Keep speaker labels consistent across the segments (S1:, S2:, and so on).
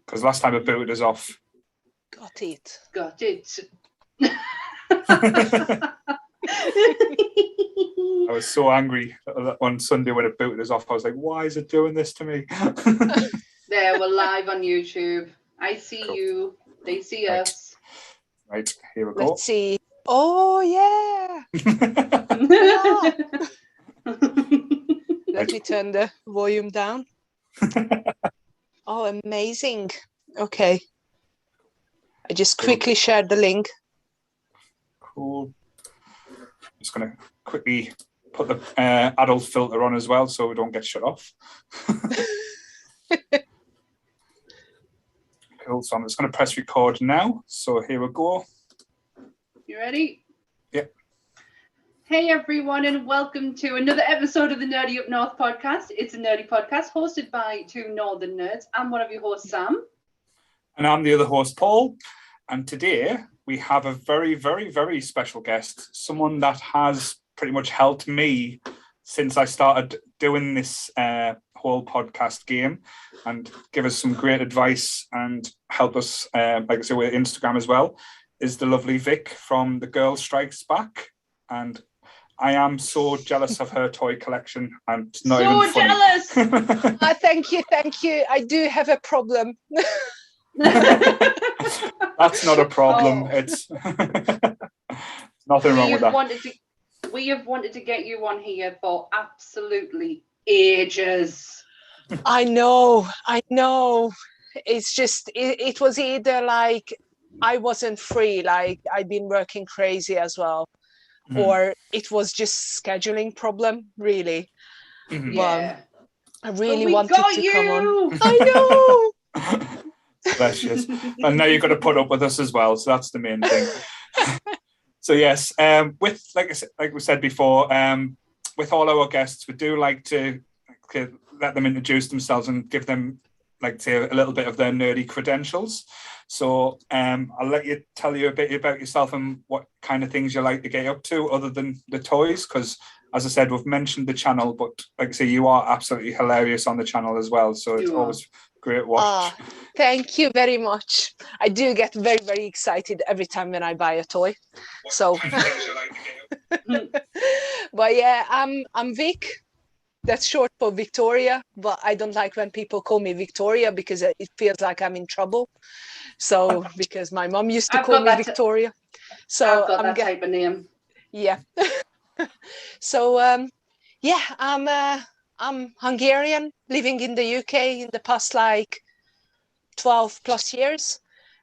S1: Because last time it booted us off.
S2: Got it.
S1: I was so angry on Sunday when it booted us off. I was like, why is it doing this to me?
S3: There, we're live on YouTube. I see you. They see us.
S1: Right, here we go.
S2: Let's see. Oh, yeah. Let me turn the volume down. Oh, amazing. Okay. I just quickly shared the link.
S1: Cool. Just going to quickly put the adult filter on as well so we don't get shut off. Cool. So I'm just going to press record now. So here we go.
S3: You ready?
S1: Yep.
S3: Hey everyone, and welcome to another episode of the Nerdy Up North podcast. It's a nerdy podcast hosted by two northern nerds. I'm one of your hosts, Sam.
S1: And I'm the other host, Paul. And today we have a very, very, very special guest, someone that has pretty much helped me since I started doing this whole podcast game and give us some great advice and help us, like I say, with Instagram as well, is the lovely Vic from The Girl Strikes Back. And I am so jealous of her toy collection. I'm not
S3: so
S1: even funny.
S3: jealous.
S2: Thank you. I do have a problem.
S1: That's not a problem. It's nothing wrong with that.
S3: We have wanted to get you on here for absolutely ages.
S2: I know. It's just, it was either like I wasn't free, like I'd been working crazy as well, or it was just scheduling problem, really.
S3: Yeah.
S2: I really wanted to come on.
S3: I
S2: know.
S1: Bless you. And now you've got to put up with us as well, so that's the main thing. So yes, with like we said before, with all our guests, we do like to let them introduce themselves and give them, like, say, a little bit of their nerdy credentials. So I'll let you tell you a bit about yourself and what kind of things you like to get up to other than the toys, because as I said, we've mentioned the channel, but like I say, you are absolutely hilarious on the channel as well, so it's always great watch.
S2: Thank you very much. I do get very, very excited every time when I buy a toy. So but yeah, I'm Vic. That's short for Victoria, but I don't like when people call me Victoria because it feels like I'm in trouble. So because my mom used to call me Victoria. So
S3: I've got that type of name.
S2: Yeah. So I'm Hungarian, living in the UK in the past like 12 plus years.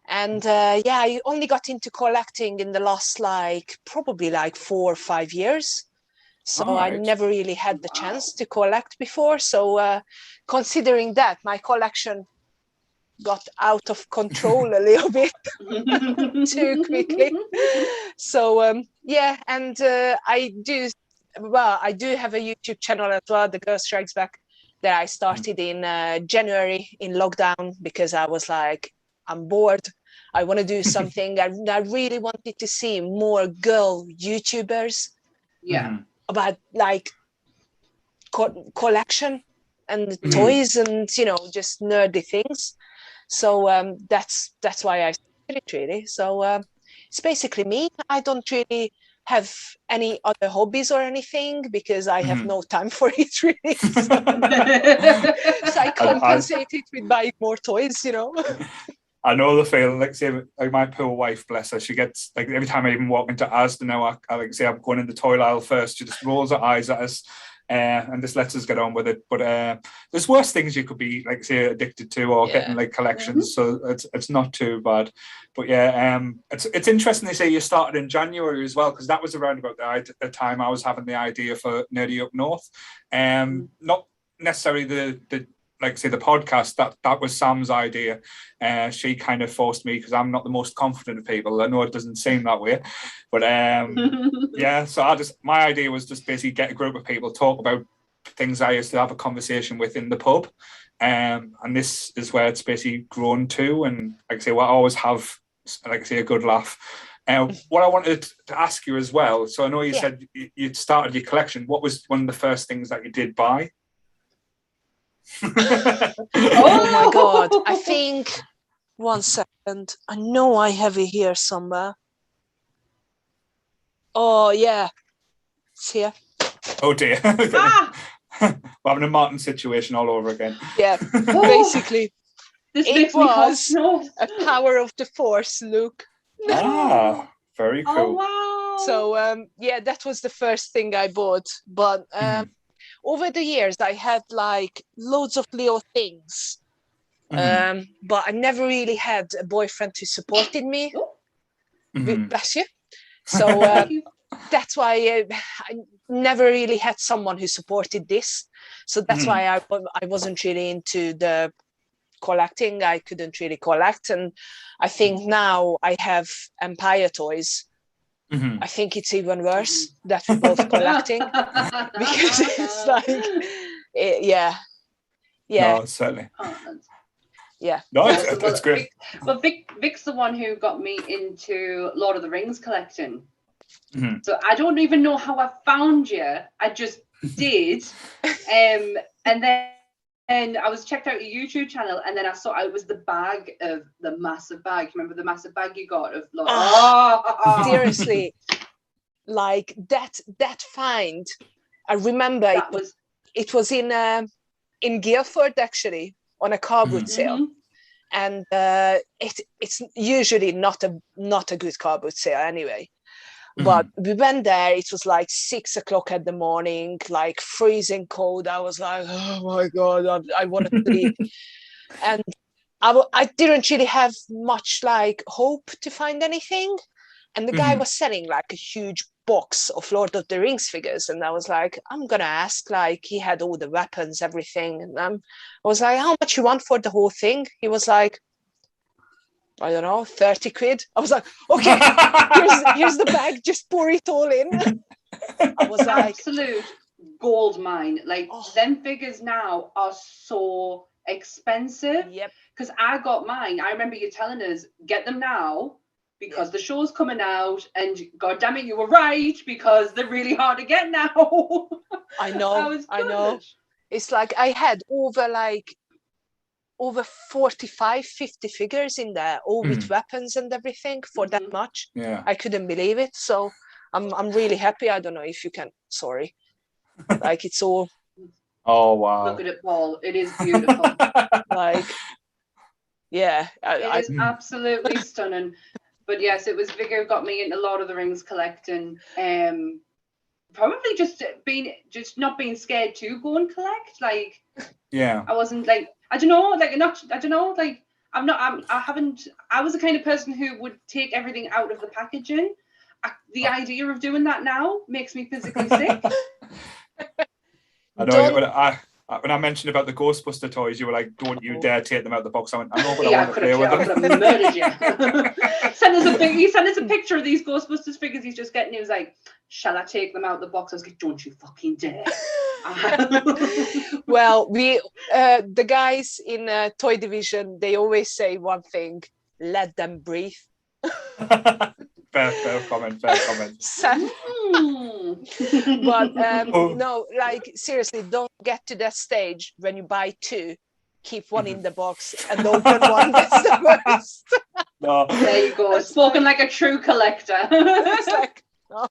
S2: And I only got into collecting in the last probably 4 or 5 years. So I never really had the chance to collect before. So considering that, my collection got out of control a little bit too quickly. So I do have a YouTube channel as well, The Girl Strikes Back, that I started in January in lockdown because I was like, I'm bored. I want to do something. I really wanted to see more girl YouTubers.
S3: Yeah.
S2: About like collection and toys and just nerdy things. So that's why I started it, really. So it's basically me. I don't really have any other hobbies or anything because I have no time for it, really. So I compensate it with buying more toys,
S1: I know the feeling. Like, say, like my poor wife, bless her, she gets, like, every time I even walk into Asda now, I like say I'm going in the toy aisle first, she just rolls her eyes at us and just lets us get on with it. But there's worse things you could be, like, say, addicted to or getting like collections, so it's not too bad. But yeah, it's interesting they say you started in January as well, because that was around about the time I was having the idea for Nerdy Up North. Not necessarily the like say the podcast, that was Sam's idea. She kind of forced me because I'm not the most confident of people. I know it doesn't seem that way, but yeah. So my idea was just basically get a group of people, talk about things I used to have a conversation with in the pub, and this is where it's basically grown to. And like I say, I always have, like I say, a good laugh. What I wanted to ask you as well. So I know you said you started your collection. What was one of the first things that you did buy?
S2: Oh my God. I think, 1 second. I know I have it here somewhere. Oh, yeah. It's here.
S1: Oh dear.
S3: Ah!
S1: We're having a Martin situation all over again.
S2: Yeah, basically.
S3: This
S2: It
S3: makes me
S2: was
S3: cough.
S2: a Power of the Force, Luke.
S1: Ah, very cool.
S3: Oh wow.
S2: So, yeah, that was the first thing I bought. But over the years, I had like loads of little things. But I never really had a boyfriend who supported me. Bless you. So that's why I never really had someone who supported this. So that's why I wasn't really into the collecting. I couldn't really collect. And I think now I have Empire toys. I think it's even worse that we're both collecting because it's like, yeah.
S1: No, certainly.
S2: Yeah.
S1: No,
S3: Yeah,
S1: it's great.
S3: Vic's the one who got me into Lord of the Rings collecting. So I don't even know how I found you. I just did. And then I was checked out your YouTube channel, and then I saw it was the bag of the massive bag. Remember the massive bag you got of like,
S2: seriously, like that find. I remember it was in Guildford actually, on a car boot sale. And it's usually not a good car boot sale anyway. But we went there, it was like 6 o'clock in the morning, like freezing cold. I was like, oh my God, I want to sleep. And I didn't really have much like hope to find anything. And the guy was selling like a huge box of Lord of the Rings figures. And I was like, I'm going to ask, like, he had all the weapons, everything. And I was like, how much you want for the whole thing? He was like, I don't know, 30 quid. I was like, okay, here's the bag, just pour it all in. I was like,
S3: absolute gold mine. Like, them figures now are so expensive.
S2: Yep.
S3: Because I got mine. I remember you telling us, get them now because the show's coming out, and God damn it, you were right, because they're really hard to get now.
S2: I know. It's like I had over 45, 50 figures in there, all with weapons and everything for that much.
S1: Yeah.
S2: I couldn't believe it. So I'm really happy. I don't know if you can, sorry. Like it's all.
S1: Oh, wow.
S3: Look at it, Paul. It is beautiful.
S2: Like, yeah.
S3: It is absolutely stunning. But yes, it was Vic who got me into Lord of the Rings collecting. Probably just not being scared to go and collect. Like,
S1: yeah,
S3: I wasn't like, I was the kind of person who would take everything out of the packaging. The idea of doing that now makes me physically sick.
S1: I know. When I mentioned about the Ghostbuster toys, you were like, "Don't you dare take them out of the box." I went, "I know, but I want to play with them."
S3: I could have murdered you. He sent us a picture of these Ghostbusters figures he's just getting. He was like, "Shall I take them out of the box?" I was like, "Don't you fucking dare!"
S2: Well, the guys in Toy Division, they always say one thing: let them breathe.
S1: Fair comment.
S2: But no, like seriously, don't get to that stage when you buy two, keep one in the box and open one. That's the worst.
S1: No.
S3: There you go. Spoken like a true collector.
S2: Like, no.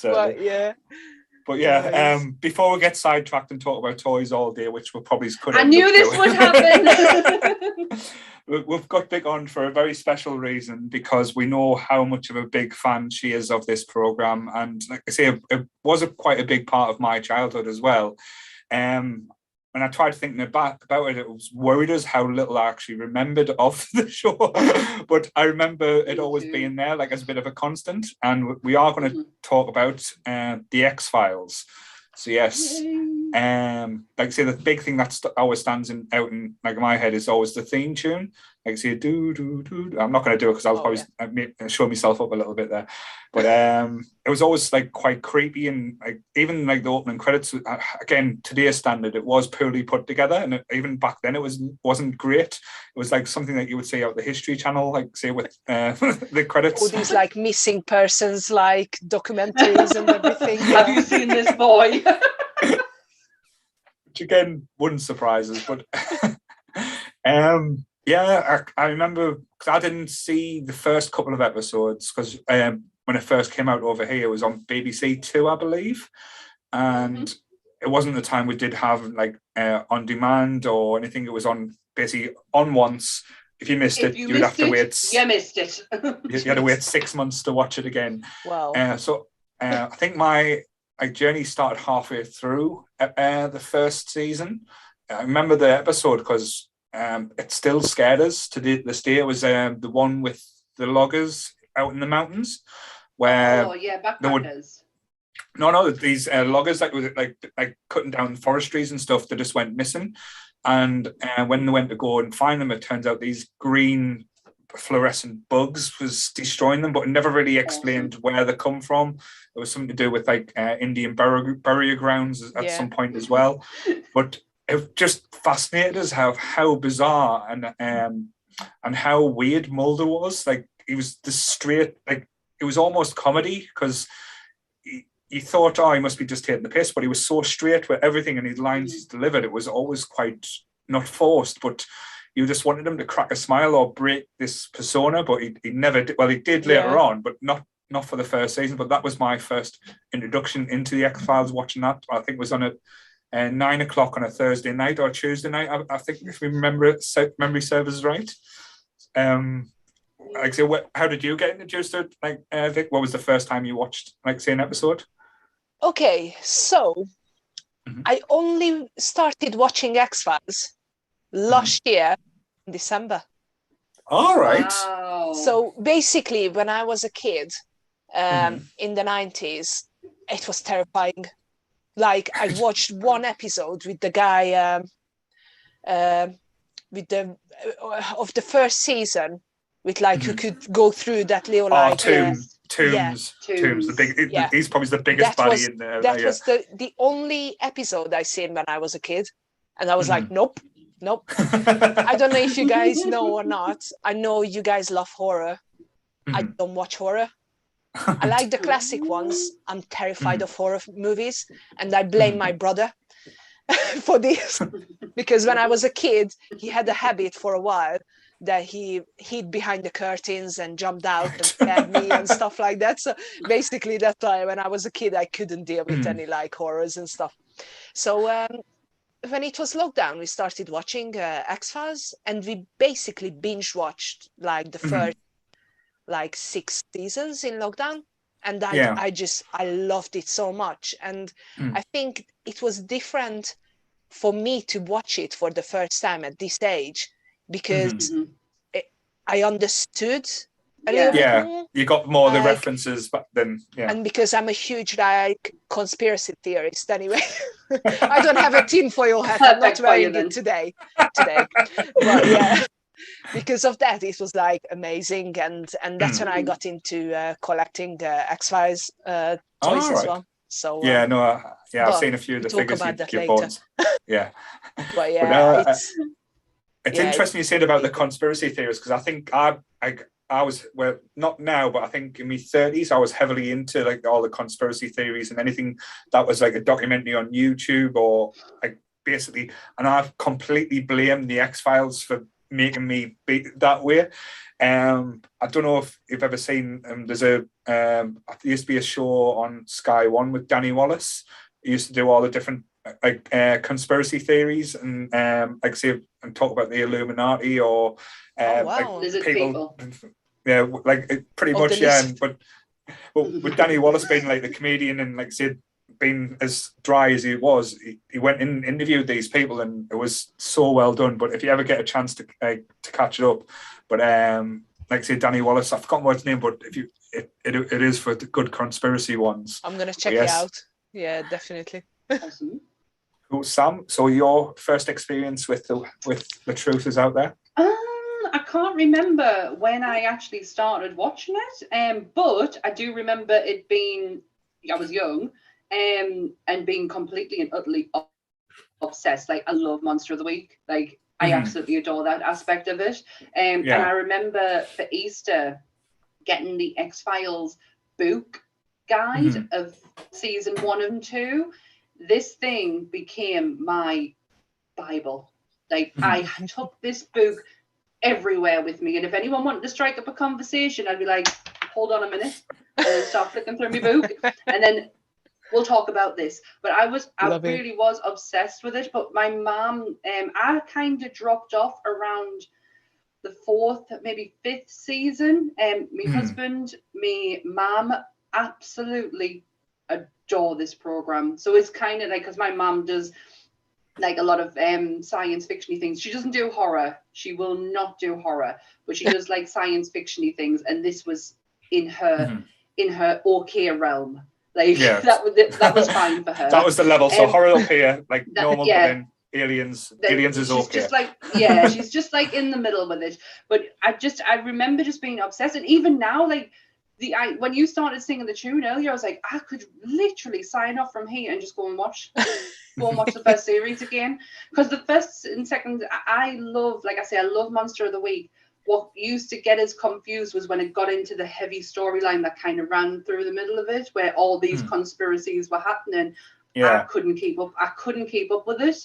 S2: But yeah.
S1: Before we get sidetracked and talk about toys all day, which we'll probably could.
S3: I knew this would happen.
S1: We've got Vic on for a very special reason, because we know how much of a big fan she is of this program, and like I say, it was quite a big part of my childhood as well. When I tried thinking about it, it was worried us how little I actually remembered of the show. But I remember it always being there, like as a bit of a constant. And we are going to talk about the X-Files. So yes, like I say, the big thing that always stands out in like my head is always the theme tune. Like I say, do do do. I'm not going to do it because I'll probably show myself up a little bit there. But it was always like quite creepy, and like even like the opening credits. Again, today's standard, it was poorly put together, and even back then it wasn't great. It was like something that you would see out the History Channel, like say with the credits.
S2: All these like missing persons, like documentaries and everything.
S3: Have you seen this boy?
S1: which again wouldn't surprise us. But yeah, I remember because I didn't see the first couple of episodes because when it first came out over here, it was on BBC Two, I believe, and it wasn't the time we did have like on demand or anything. It was on basically on once. If you missed it, you would have to wait.
S3: You missed it.
S1: You had to wait 6 months to watch it again.
S2: Wow.
S1: So I think my journey started halfway through the first season. I remember the episode because it still scared us to this day. It was the one with the loggers out in the mountains where
S3: backpackers.
S1: No, these loggers that were like cutting down forestries and stuff, they just went missing. And when they went to go and find them, it turns out these green fluorescent bugs was destroying them, but it never really explained where they come from. It was something to do with like Indian burial grounds at some point as well. But it just fascinated us how bizarre and how weird Mulder was. Like he was the straight, like it was almost comedy because you thought, oh, he must be just taking the piss, but he was so straight with everything and his lines he's delivered. It was always quite not forced, but you just wanted him to crack a smile or break this persona, but he never did. Well, he did later on, but not for the first season. But that was my first introduction into the X-Files, watching that. I think it was on at 9 o'clock on a Thursday night or Tuesday night. I think if we remember it, memory serves right. Like, so how did you get introduced to it? Like, Vic, what was the first time you watched, like, say, an episode?
S2: Okay, so I only started watching X-Files last year in December.
S1: All right.
S3: Wow.
S2: So basically, when I was a kid in the 90s, it was terrifying. Like, I watched one episode with the guy with the of the first season with like who could go through that little
S1: Tombs. The big. He's probably the biggest body in there.
S2: That was the only episode I seen when I was a kid, and I was like, nope. I don't know if you guys know or not. I know you guys love horror. I don't watch horror. I like the classic ones. I'm terrified of horror movies, and I blame my brother for this because when I was a kid, he had a habit for a while that he hid behind the curtains and jumped out and scared me and stuff like that. So basically that's why when I was a kid, I couldn't deal with any like horrors and stuff. So when it was lockdown, we started watching X-Files, and we basically binge watched like the first like 6 seasons in lockdown. And I loved it so much. And I think it was different for me to watch it for the first time at this age, because I understood a little bit more.
S1: You got more of the references back then. Yeah. And
S2: because I'm a huge like conspiracy theorist anyway. I don't have a tinfoil hat. I'm not wearing it today. But yeah, because of that, it was like amazing. And that's when I got into collecting X-Files toys as well. So
S1: I've seen a few of the figures you bought. Yeah.
S2: But yeah,
S1: it's interesting you said about the conspiracy theories, because I think I was, well, not now, but I think in my 30s, I was heavily into like all the conspiracy theories and anything that was like a documentary on YouTube or like basically, and I've completely blamed the X-Files for making me be that way. I don't know if you've ever seen, there used to be a show on Sky One with Danny Wallace. He used to do all the different conspiracy theories and like say and talk about the Illuminati or
S3: like people.
S1: Yeah, like pretty much, but with Danny Wallace being like the comedian and like say being as dry as he was, he went and interviewed these people, and it was so well done. But if you ever get a chance to catch it up, but like say Danny Wallace, I've forgotten what his name, but if you it is for the good conspiracy ones.
S2: I'm gonna check it out. Yeah, definitely.
S3: Awesome.
S1: Cool, Sam. So your first experience with the truth is out there?
S3: I can't remember when I actually started watching it, but I do remember it being, I was young, and being completely and utterly obsessed. Like, I love Monster of the Week. Like, I absolutely adore that aspect of it. And I remember for Easter getting the X-Files book guide of season 1 and 2. this thing became my Bible. Like, I took this book everywhere with me, and if anyone wanted to strike up a conversation, I'd be like, hold on a minute, and then start flicking through my book, and then we'll talk about this. But I really was obsessed with it. But my mom, I kind of dropped off around the 4th, maybe 5th season. My husband, my mom absolutely adore this program. So it's kind of like, because my mom does like a lot of science fiction-y things. She doesn't do horror. She will not do horror, but she does like science fiction-y things. And this was in her okay realm. Like that was fine for her.
S1: That was the level. So horror up here, like normal, but then aliens is okay.
S3: Just like, she's just like in the middle with it. But I remember just being obsessed. And even now, like when you started singing the tune earlier, I was like, I could literally sign off from here and just go and watch the first series again. Because the first and second, I love, like I say, I love Monster of the Week. What used to get us confused was when it got into the heavy storyline that kind of ran through the middle of it, where all these conspiracies were happening. I couldn't keep up. I couldn't keep up with it.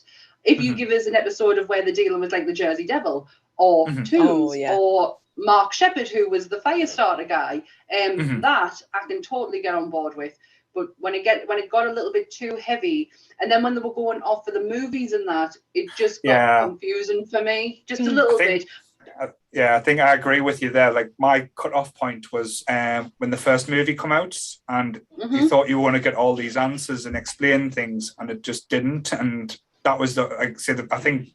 S3: If you give us an episode of where they're dealing with like the Jersey Devil or Tombs or Mark Sheppard, who was the Firestarter guy, that I can totally get on board with. But when it got a little bit too heavy, and then when they were going off for the movies and that, it just got confusing for me, just a little bit.
S1: I think I agree with you there. Like, my cut-off point was when the first movie come out, and you thought you were going to get all these answers and explain things, and it just didn't. And that was I think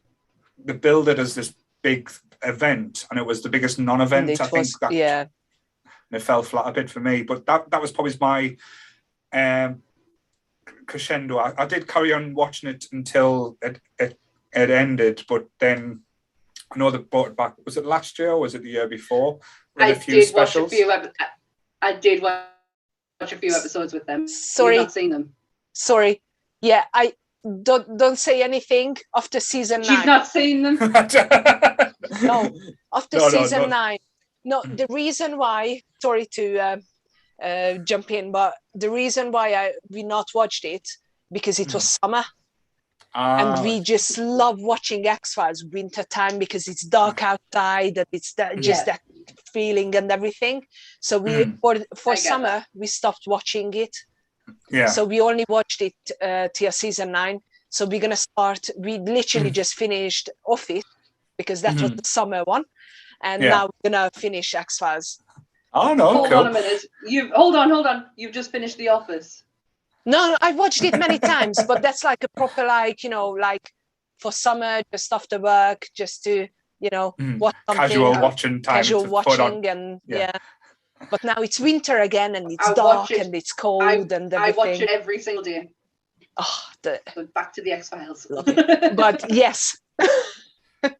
S1: they build it as this big event, and it was the biggest non-event. And it fell flat a bit for me. But that was probably my crescendo. I did carry on watching it until it ended, but then I know they brought it back. Was it last year or was it the year before?
S3: I did watch a few episodes with them.
S2: Sorry.
S3: You've not seen them.
S2: Sorry. Yeah, I don't say anything after season 9.
S3: She's not seen them.
S2: No, after season 9. No, the reason why, sorry to jump in, but the reason why we not watched it, because it was summer. And we just love watching X-Files winter time because it's dark outside and it's that feeling and everything. So we for summer we stopped watching it. Yeah. So we only watched it till season 9. So we're gonna start. We literally just finished off it because that was the summer one, and now we're gonna finish X-Files.
S1: Oh no!
S3: Hold on a minute. Hold on. You've just finished The Office.
S2: No, I've watched it many times, but that's like a proper, like, like for summer, just after work, just to, watch something.
S1: Casual watching time.
S2: Casual watching, and But now it's winter again, and it's dark, and it's cold, and everything.
S3: I watch it every single day.
S2: Oh,
S3: so back to the X-Files.
S2: But yes.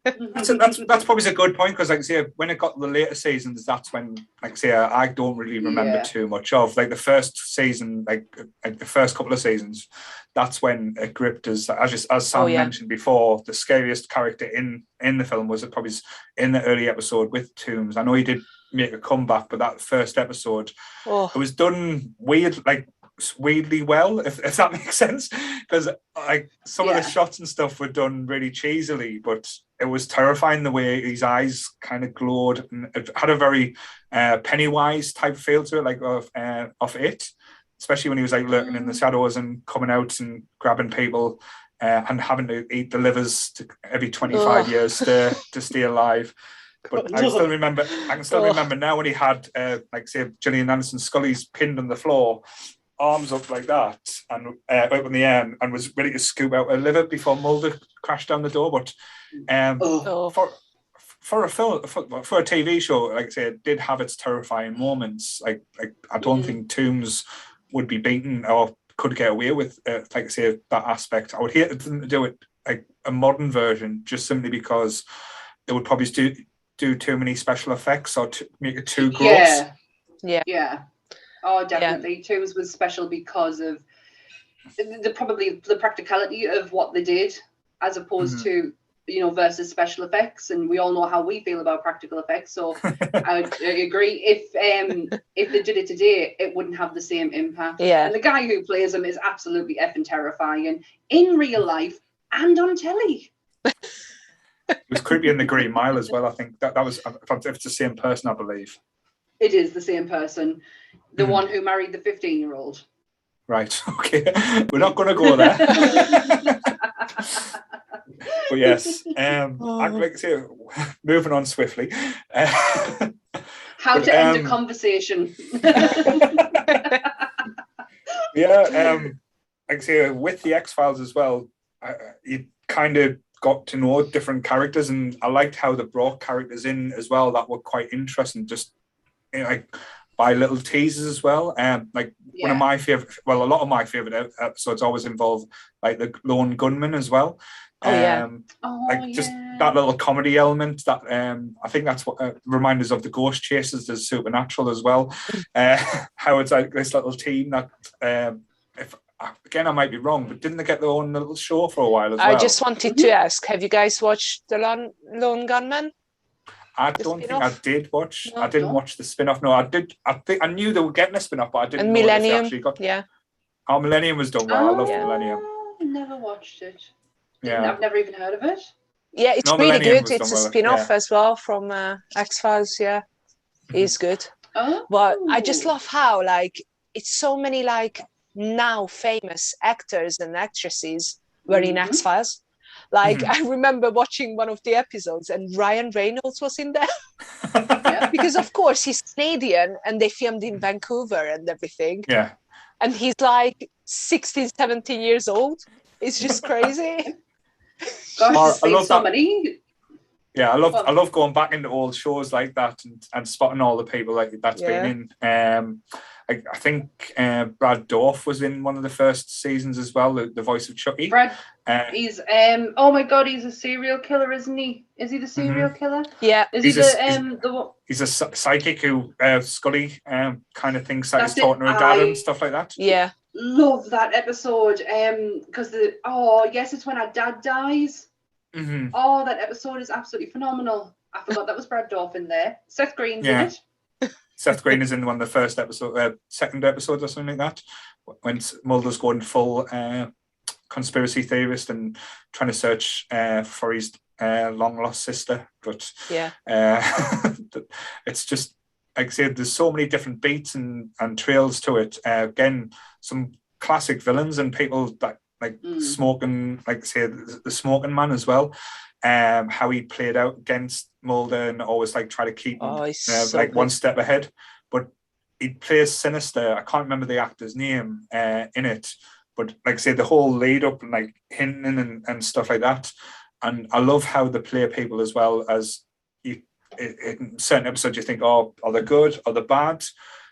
S1: That's probably a good point, because like I say, when it got the later seasons, that's when, like I say, I don't really remember too much of. Like the first season, like the first couple of seasons, that's when it gripped us. As Sam mentioned before, the scariest character in the film was probably in the early episode with Tombs. I know he did make a comeback, but that first episode, it was done weirdly well, if that makes sense, because like some of the shots and stuff were done really cheesily, but it was terrifying the way his eyes kind of glowed, and it had a very Pennywise type feel to it, like of it, especially when he was like lurking in the shadows and coming out and grabbing people and having to eat the livers every 25 years to stay alive. But I can still remember now when he had like say Gillian Anderson Scully's pinned on the floor, arms up like that, and up in the air, and was ready to scoop out a liver before Mulder crashed down the door. But for a film, for a TV show, like I say, it did have its terrifying moments. Like I don't think Tombs would be beaten or could get away with, like I say, that aspect. I would hate them to do it like a modern version, just simply because it would probably do too many special effects or make it too gross.
S3: Yeah. Oh, definitely. Yeah. Tombs was special because of the practicality of what they did, as opposed to, versus special effects, and we all know how we feel about practical effects. So I agree. If they did it today, it wouldn't have the same impact.
S2: Yeah.
S3: And the guy who plays him is absolutely effing terrifying in real life and on telly.
S1: It was creepy in the Green Mile as well. I think that was, if it's the same person, I believe.
S3: It is the same person, the one who married the 15-year-old.
S1: Right. Okay. We're not going to go there. But yes, I'd like to say, moving on swiftly.
S3: How to end a conversation.
S1: Yeah, like I say, with the X-Files as well, you kind of got to know different characters, and I liked how they brought characters in as well that were quite interesting, just like by little teasers as well. One of my favorite, a lot of my favorite episodes always involve like the Lone Gunman as well. Just that little comedy element that I think that's what reminders of the Ghost Chasers, the Supernatural as well. How it's like this little team that if again, I might be wrong, but didn't they get their own little show for a while as well?
S2: I just wanted to ask, have you guys watched the Lone Gunman?
S1: I don't think I did watch.
S2: No,
S1: I didn't watch the spin-off. No, I did. I think I knew they were getting a spin-off, but I didn't know if they actually got.
S2: Yeah.
S1: Oh, Millennium was done well. I loved Millennium.
S3: I never watched it.
S1: Yeah.
S3: I've never even heard of it.
S2: Yeah, it's really good. It's a spin-off as well from X-Files. Yeah, it's good.
S3: Oh.
S2: But I just love how it's so many now famous actors and actresses were in X-Files. I remember watching one of the episodes and Ryan Reynolds was in there. Because of course he's Canadian and they filmed in Vancouver and everything.
S1: Yeah.
S2: And he's 16, 17 years old. It's just crazy.
S3: Gosh, I love so many.
S1: Yeah, I love going back into old shows like that and spotting all the people that's been in. I think Brad Dorff was in one of the first seasons as well, the voice of Chucky.
S3: Brad, he's oh my god, he's a serial killer, isn't he? Is he the serial killer?
S2: Yeah.
S3: He's
S1: a psychic who Scully kind of thinks that he's talking to her dad and stuff like that.
S2: Yeah.
S3: Love that episode because it's when our dad dies. Oh, that episode is absolutely phenomenal. I forgot that was Brad Dorff in there. Seth Green's in it.
S1: Seth Green is in one of the first episode, second episodes or something like that, when Mulder's going full conspiracy theorist and trying to search for his long lost sister. But it's just, like I said, there's so many different beats and trails to it. Again, some classic villains and people that Smoking, like I say, the Smoking Man as well. How he played out against Mulder and always try to keep him one step ahead. But he plays sinister. I can't remember the actor's name in it, but like I say, the whole lead up and hinting and stuff like that. And I love how they play people as well as in certain episodes you think, oh, are they good? Are they bad?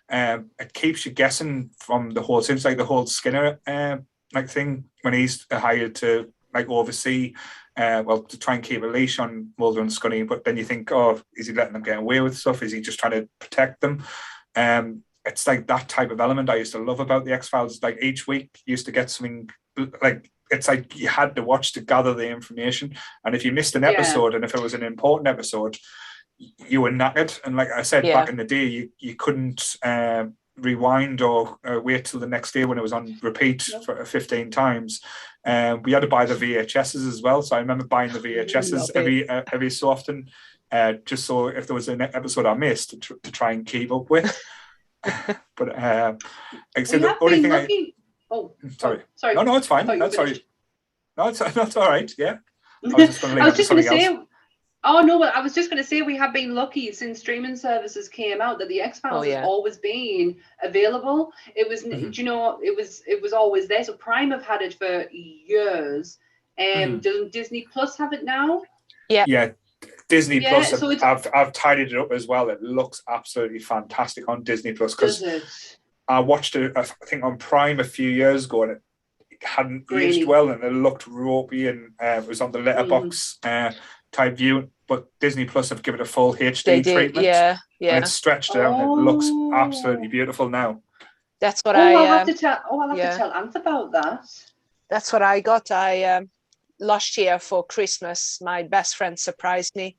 S1: It keeps you guessing from the whole. Seems like the whole Skinner thing when he's hired to oversee. To try and keep a leash on Mulder and Scully, but then you think, oh, is he letting them get away with stuff? Is he just trying to protect them? It's that type of element I used to love about the X-Files. Each week you used to get something it's you had to watch to gather the information, and if you missed an episode and if it was an important episode, you were knackered. And like I said, back in the day, you couldn't rewind or wait till the next day when it was on repeat for 15 times. We had to buy the VHSs as well, so I remember buying the VHSs every so often, just so if there was an episode I missed to try and keep up with. But like I said, the only thing sorry. No, it's fine. No, sorry. No, it's all right. Yeah, I was just going to leave to something else.
S3: Oh no! Well, I was just going to say we have been lucky since streaming services came out that the X-Files has always been available. It was, it was always there. So Prime have had it for years. Doesn't Disney Plus have it now?
S1: Yeah. Disney Plus. So I've tidied it up as well. It looks absolutely fantastic on Disney Plus because I watched it, I think, on Prime a few years ago, and it hadn't aged well, and it looked ropey, and it was on the letterbox type view. But Disney Plus have given it a full HD treatment.
S2: Yeah.
S1: And it's stretched out, and it looks absolutely beautiful now.
S2: That's what
S3: I'll have to tell Anth about that.
S2: That's what I got. last year for Christmas, my best friend surprised me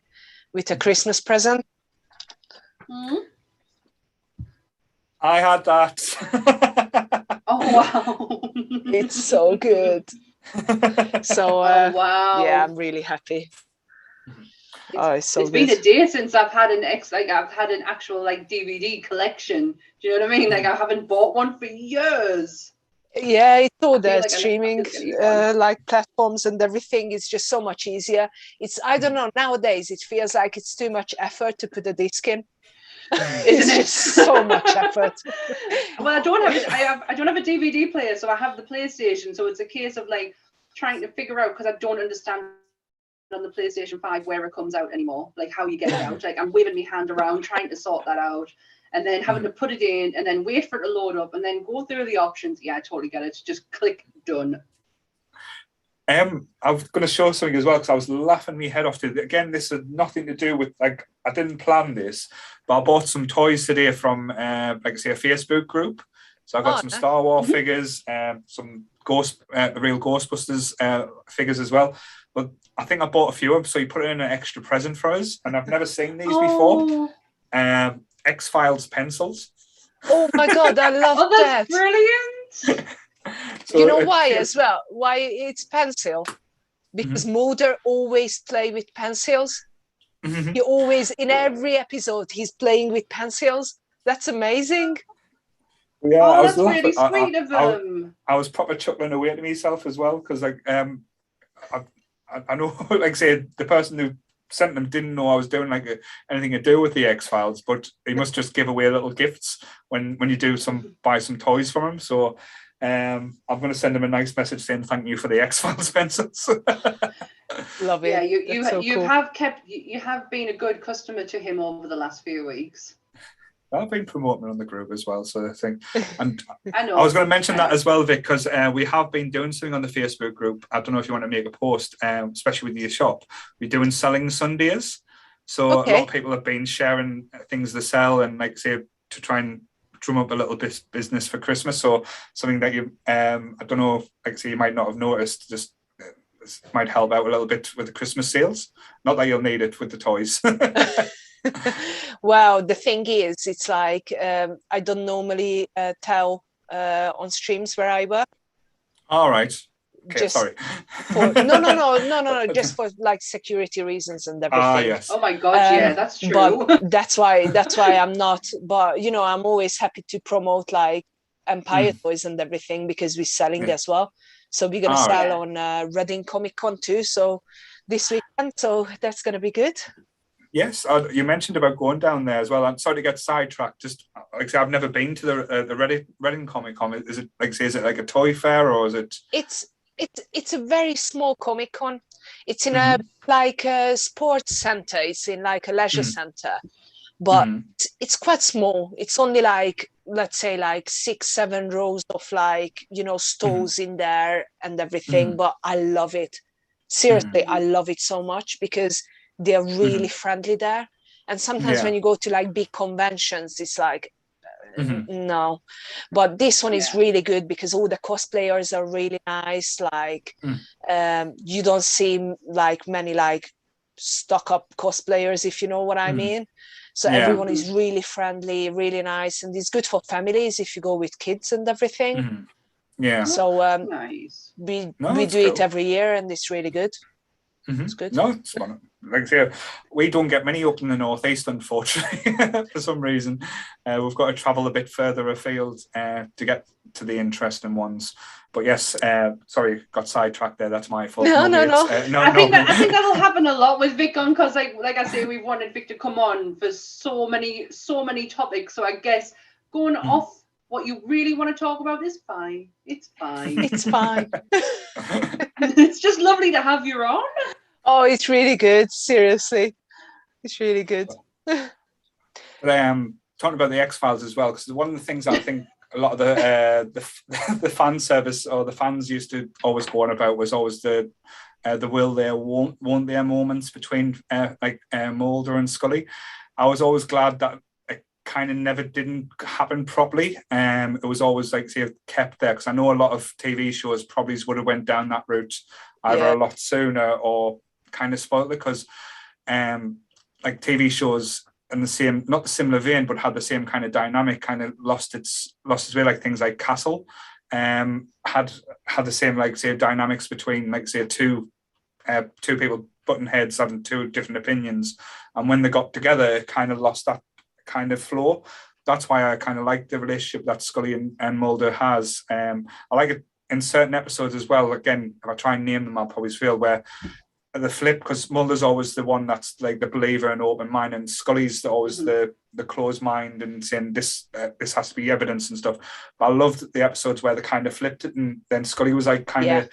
S2: with a Christmas present.
S1: I had that.
S3: Oh wow!
S2: It's so good. So
S3: wow!
S2: yeah, I'm really happy. It's
S3: been a day since I've had an actual like DVD collection. Do you know what I mean? Like I haven't bought one for years.
S2: Yeah, it's all the
S3: like
S2: streaming like platforms and everything is just so much easier. I don't know, nowadays it feels like it's too much effort to put a disc in. It's just so much effort.
S3: Well, I don't have a DVD player, so I have the PlayStation. So it's a case of like trying to figure out, because I don't understand on the PlayStation 5 where it comes out anymore, like how you get it out. Like I'm waving my hand around trying to sort that out, and then having to put it in and then wait for it to load up and then go through the options. Yeah, I totally get it. Just click done.
S1: I was going to show something as well, because I was laughing my head off to it. Again, this had nothing to do with, like, I didn't plan this, but I bought some toys today from, like I say, a Facebook group. So I got some Star Wars figures, some real Ghostbusters figures as well. But I think I bought a few of them, so you put it in an extra present for us, and I've never seen these before. X-Files pencils.
S2: Oh my God, I love that.
S3: Brilliant.
S2: So you know why as well? Why it's pencil? Because Mulder always play with pencils. He always, in every episode, he's playing with pencils. That's amazing.
S1: Yeah,
S3: that's really sweet of them.
S1: I was proper chuckling away to myself as well, because like I know, like I say, the person who sent them didn't know I was doing like anything to do with the X-Files, but he must just give away little gifts when you buy some toys from him. So I'm going to send him a nice message saying thank you for the X-Files pencils.
S2: Love it.
S3: Yeah, you have been a good customer to him over the last few weeks.
S1: I've been promoting on the group as well, so I think. And
S3: I know.
S1: I was going to mention that as well, Vic, because we have been doing something on the Facebook group. I don't know if you want to make a post, especially with your shop. We're doing selling Sundays. So a lot of people have been sharing things to sell and, like, say, to try and drum up a little bit business for Christmas. So something that you, I don't know, like, say, you might not have noticed, just might help out a little bit with the Christmas sales. Not that you'll need it with the toys.
S2: Well, the thing is, it's like I don't normally tell on streams where I work.
S1: All right. Okay,
S2: just
S1: sorry.
S2: No. Just for like security reasons and everything.
S1: Ah, yes.
S3: Oh my God, yeah, that's true.
S2: But that's why I'm not. But you know, I'm always happy to promote like Empire toys and everything, because we're selling as well. So we're gonna sell on Reading Comic Con too. So this weekend, so that's gonna be good. Yes,
S1: you mentioned about going down there as well. I'm sorry to get sidetracked. Just like I say, I've never been to the Reading Comic Con. Is it like, say, is it like a toy fair, or is it?
S2: It's a very small Comic Con. It's in a sports center. It's in like a leisure center, but it's quite small. It's only like, let's say, like 6-7 rows of like, you know, stalls in there and everything. But I love it. Seriously, I love it so much, because they're really friendly there. And sometimes when you go to like big conventions, it's like, no. But this one is really good, because all the cosplayers are really nice. Like, you don't see like many like stuck up cosplayers, if you know what I mean. So everyone is really friendly, really nice. And it's good for families if you go with kids and everything.
S1: Yeah.
S2: So
S3: nice.
S2: we do it every year, and it's really good. It's good.
S1: No, it's fun. Like I say, we don't get many up in the northeast, unfortunately. For some reason, we've got to travel a bit further afield to get to the interesting ones. But yes, sorry, got sidetracked there. That's my fault.
S2: No.
S3: I think that'll happen a lot with Vic on, because like I say, we wanted Vic to come on for so many topics. So I guess going off what you really want to talk about is fine. It's fine.
S2: It's fine.
S3: It's just lovely to have you on.
S2: Oh, it's really good. Seriously, it's really good.
S1: But talking about the X-Files as well, because one of the things I think a lot of the fan service, or the fans, used to always go on about, was always the will there, won't there moments between Mulder and Scully. I was always glad that it kind of never didn't happen properly. It was always like say kept there, because I know a lot of TV shows probably would have went down that route either a lot sooner or kind of spoiled it, because like TV shows in the same, not the similar vein, but had the same kind of dynamic, kind of lost its way. Like things like Castle had the same, like say, dynamics between, like say, two people butting heads having two different opinions, and when they got together it kind of lost that kind of flow. That's why I kind of like the relationship that Scully and Mulder has. I like it in certain episodes as well. Again, if I try and name them, I'll probably fail, where the flip, because Mulder's always the one that's like the believer and open mind, and Scully's always the closed mind and saying this has to be evidence and stuff. But I loved the episodes where they kind of flipped it, and then Scully was like kind of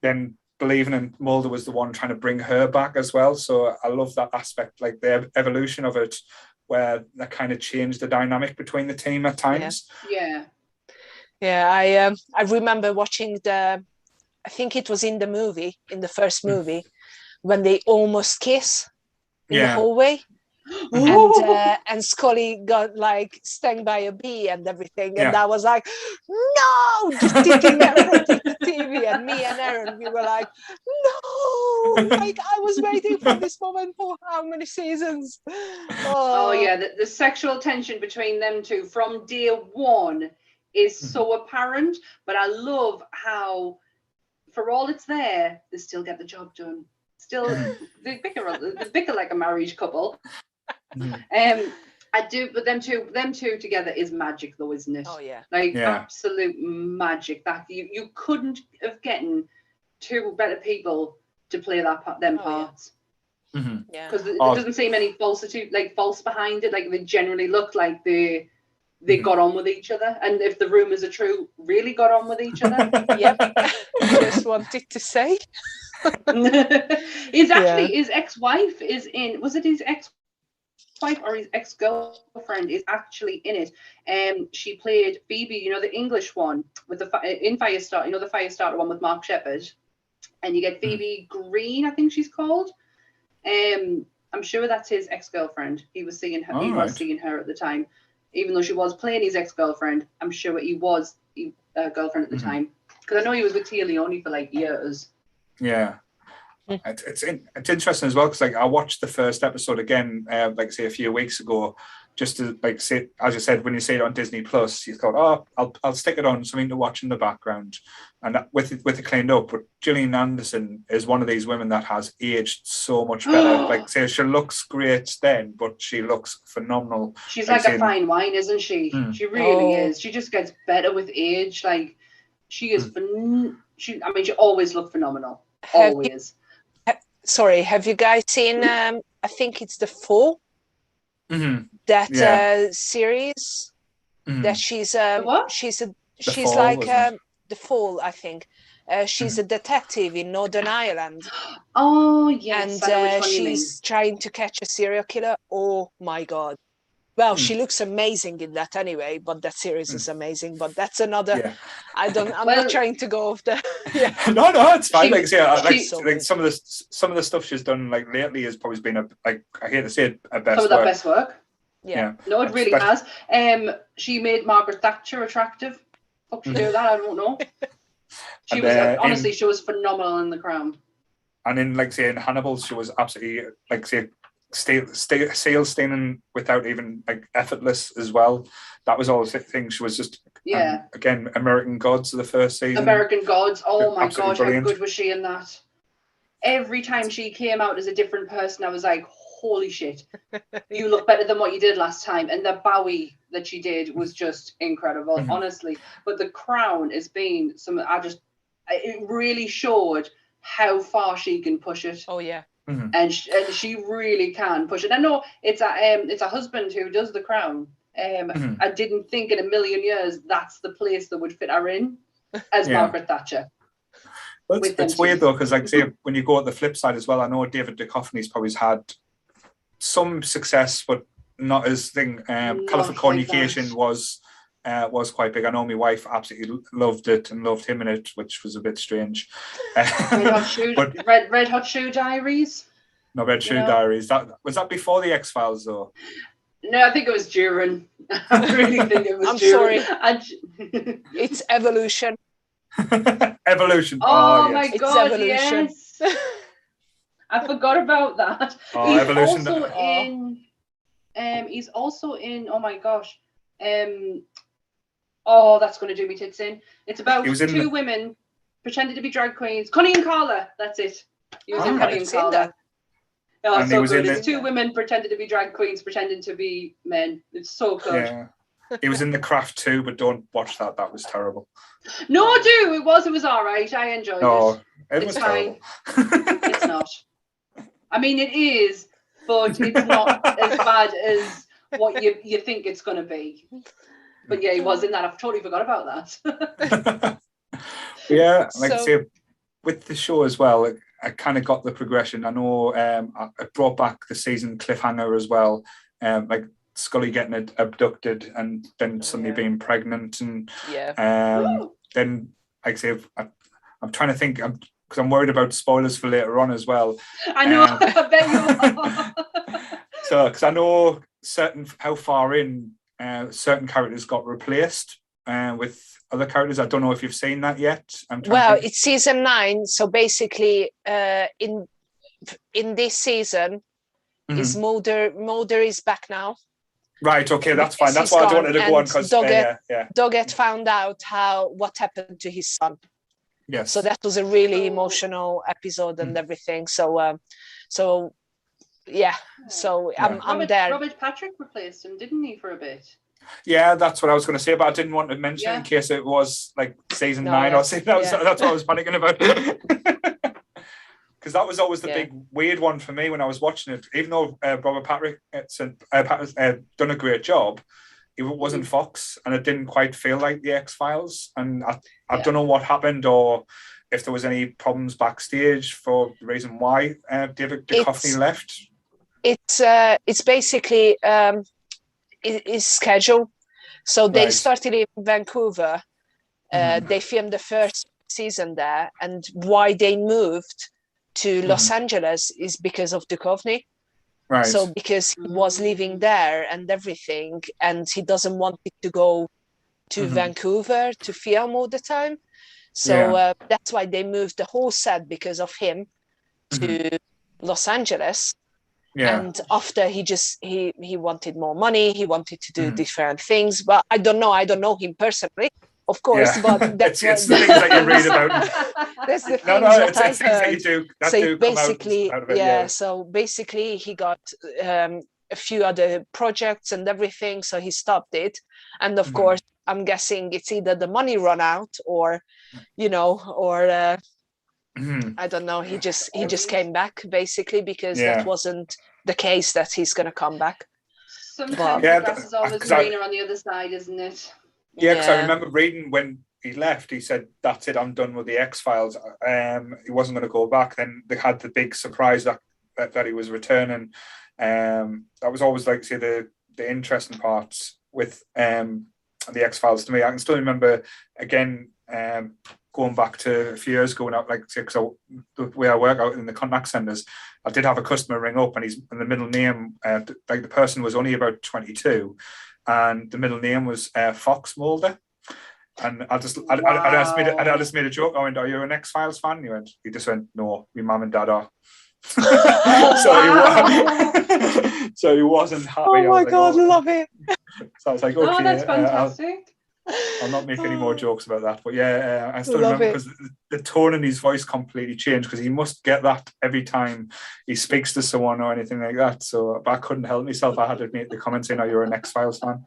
S1: then believing, and Mulder was the one trying to bring her back as well. So I love that aspect, like the evolution of it, where that kind of changed the dynamic between the team at times.
S2: I remember watching I think it was in the first movie, when they almost kiss in the hallway. And Scully got like stung by a bee and everything, and I was like, no, just taking everything to TV, and me and Aaron, we were like, no, like I was waiting for this moment for how many seasons.
S3: The sexual tension between them two from day one is so apparent, but I love how, for all it's there, they still get the job done. Still, they bicker like a married couple. I do, but them two together is magic, though, isn't it?
S2: Oh yeah,
S3: absolute magic. That you couldn't have gotten two better people to play them parts. Because there doesn't seem any false behind it. Like they generally look like they got on with each other, and if the rumors are true, really got on with each other.
S2: Just wanted to say.
S3: His ex-wife is in. Was it his ex-wife or his ex-girlfriend is actually in it? She played Phoebe, you know, the English one with in Firestarter, you know, the Firestarter one with Mark Sheppard, and you get Phoebe Green, I think she's called. I'm sure that's his ex-girlfriend. He was seeing her. Was seeing her at the time, even though she was playing his ex-girlfriend. I'm sure he was a girlfriend at the time, because I know he was with Tia Leone for like years.
S1: Yeah. It's interesting as well, because like I watched the first episode again, like say a few weeks ago, just to like say, as you said, when you say it on Disney Plus, you thought, I'll stick it on, something to watch in the background, and that, with it cleaned up. But Gillian Anderson is one of these women that has aged so much better. Like say she looks great then, but she looks phenomenal.
S3: She's like a fine wine, isn't she? She really is. She just gets better with age. Like she is. She always looked phenomenal. Always.
S2: Sorry, have you guys seen? I think it's The Fall. That series. That she's
S3: what?
S2: She's
S1: Fall,
S2: like The Fall, I think. She's a detective in Northern Ireland.
S3: Oh yes,
S2: and she's trying to catch a serial killer. Oh my God! Well, she looks amazing in that anyway. But that series is amazing. But that's another. I'm not trying to go off the.
S1: No, it's fine. Some of the stuff she's done like lately has probably been I hate to say it, a best.
S3: Some of that best work.
S2: Yeah.
S3: No, it really has. She made Margaret Thatcher attractive. Fuck, she do that? I don't know. She was honestly, she was phenomenal in The Crown.
S1: And in in Hannibal, she was absolutely sail staining without even effortless as well. That was all the thing. She was just again, American Gods of the first season.
S3: American Gods. Oh my gosh,
S1: brilliant.
S3: how good was she in that? Every time she came out as a different person, I was like, holy shit, you look better than what you did last time. And the Bowie that she did was just incredible, honestly. But The Crown has been it really showed how far she can push it.
S2: Oh yeah.
S3: And she really can push it. I know it's a husband who does The Crown. I didn't think in a million years that's the place that would fit her in as Margaret Thatcher.
S1: Well, it's weird though, because say when you go at the flip side as well, I know David Duchovny's probably had some success, but not as thing. Californication was quite big. I know my wife absolutely loved it and loved him in it, which was a bit strange.
S3: Red Hot Shoe Diaries.
S1: No, Red Shoe Diaries. Was that before the X-Files though?
S3: No, I think it was during. I really think it was
S2: I'm
S3: during.
S2: sorry. It's evolution.
S1: Evolution.
S3: Oh
S1: yes.
S3: my
S2: It's
S3: God,
S2: evolution.
S3: yes. I forgot about that.
S1: Oh,
S3: He's
S1: evolution.
S3: also in. He's also in. Oh my gosh. Oh, that's going to do me tits in. It's about two women pretending to be drag queens. Connie and Carla. That's it. He was in Connie and Carla. Oh, it's so good. It's two women pretending to be drag queens, pretending to be men. It's so good.
S1: Yeah. He was in The Craft too, but don't watch that. That was terrible.
S3: No, I do. It was all right. I enjoyed it.
S1: It was fine.
S3: It's not. I mean, it is, but it's not as bad as what you think it's going to be. But yeah, he was in that. I've totally forgot about that.
S1: Yeah, like I say, with the show as well, I kind of got the progression. I know I brought back the season cliffhanger as well, like Scully getting abducted and then suddenly being pregnant, and then like I say, I'm trying to think, because I'm worried about spoilers for later on as well.
S3: I know, I bet you are.
S1: So, because I know how far in certain characters got replaced with other characters. I don't know if you've seen that yet.
S2: It's season 9, so basically in this season is Mulder is back now.
S1: Right, okay, that's fine. That's why I wanted to go on, because
S2: Doggett found out what happened to his son.
S1: Yes.
S2: So that was a really emotional episode and everything. So I'm there.
S3: Robert Patrick replaced him, didn't he, for a bit?
S1: Yeah, that's what I was going to say, but I didn't want to mention in case it was like season 9 or something. That's what I was panicking about. Because that was always the big weird one for me when I was watching it. Even though Robert Patrick done a great job, it wasn't Fox, and it didn't quite feel like the X-Files. And I don't know what happened, or if there was any problems backstage for the reason why David Duchovny left.
S2: It's basically his schedule. So they started in Vancouver. They filmed the first season there, and why they moved to Los Angeles is because of Duchovny.
S1: Right.
S2: So because he was living there and everything, and he doesn't want it to go to Vancouver to film all the time. So that's why they moved the whole set because of him to Los Angeles. Yeah. And after he wanted more money, he wanted to do different things. But I don't know him personally, of course. But that's
S1: it's the things that you read about.
S2: That's the things that I heard.
S1: That you do. That so do
S2: basically,
S1: come out of it,
S2: So basically, he got a few other projects and everything, so he stopped it. And of course, I'm guessing it's either the money run out, or I don't know. He just came back basically because that wasn't the case that he's going to come back.
S3: Sometimes the grass is always greener on the other side, isn't it?
S1: Yeah, because I remember reading when he left, he said, "That's it, I'm done with the X-Files." He wasn't going to go back. Then they had the big surprise that he was returning. That was always, like, say, the interesting parts with the X-Files to me. I can still remember, again, going back to a few years ago, so the way I work out in the contact centres, I did have a customer ring up, and the middle name, like the person was only about 22, and the middle name was Fox Mulder. And I just made a joke. I went, "Are you an X-Files fan?" And he just went, "No, my mum and dad are." So he wasn't happy.
S2: Oh my God, love it.
S1: So I was like, "Okay,
S3: oh, that's fantastic."
S1: I'll not make any more jokes about that. But yeah, I still remember, because the tone in his voice completely changed, because he must get that every time he speaks to someone or anything like that. So, but I couldn't help myself. I had to make the comment saying, "Oh, you're an X-Files fan."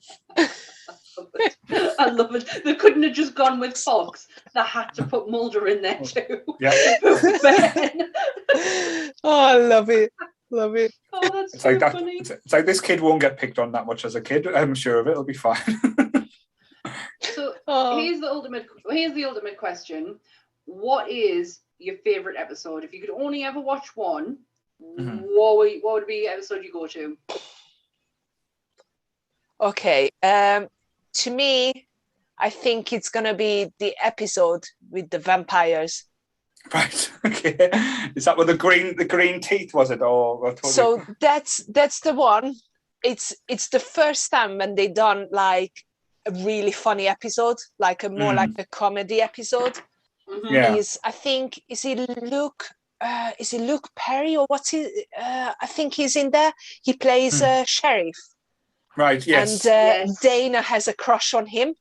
S3: I love it. They couldn't have just gone with Fox. They had to put Mulder in there too.
S1: Yeah.
S2: Oh, I love it. Love it.
S3: Oh, that's so funny.
S1: It's like this kid won't get picked on that much as a kid. I'm sure of it. It'll be fine.
S3: So here's the ultimate question. What is your favorite episode? If you could only ever watch one, what would be the episode you go to?
S2: Okay. To me, I think it's gonna be the episode with the vampires.
S1: Right. Okay. Is that with the green teeth? Was it? Or
S2: so that's the one. it's the first time when they done like a really funny episode, like more like a comedy episode.
S1: Yeah.
S2: I think is it Luke Perry or what's his? I think he's in there. He plays sheriff.
S1: Right. Yes.
S2: And Dana has a crush on him.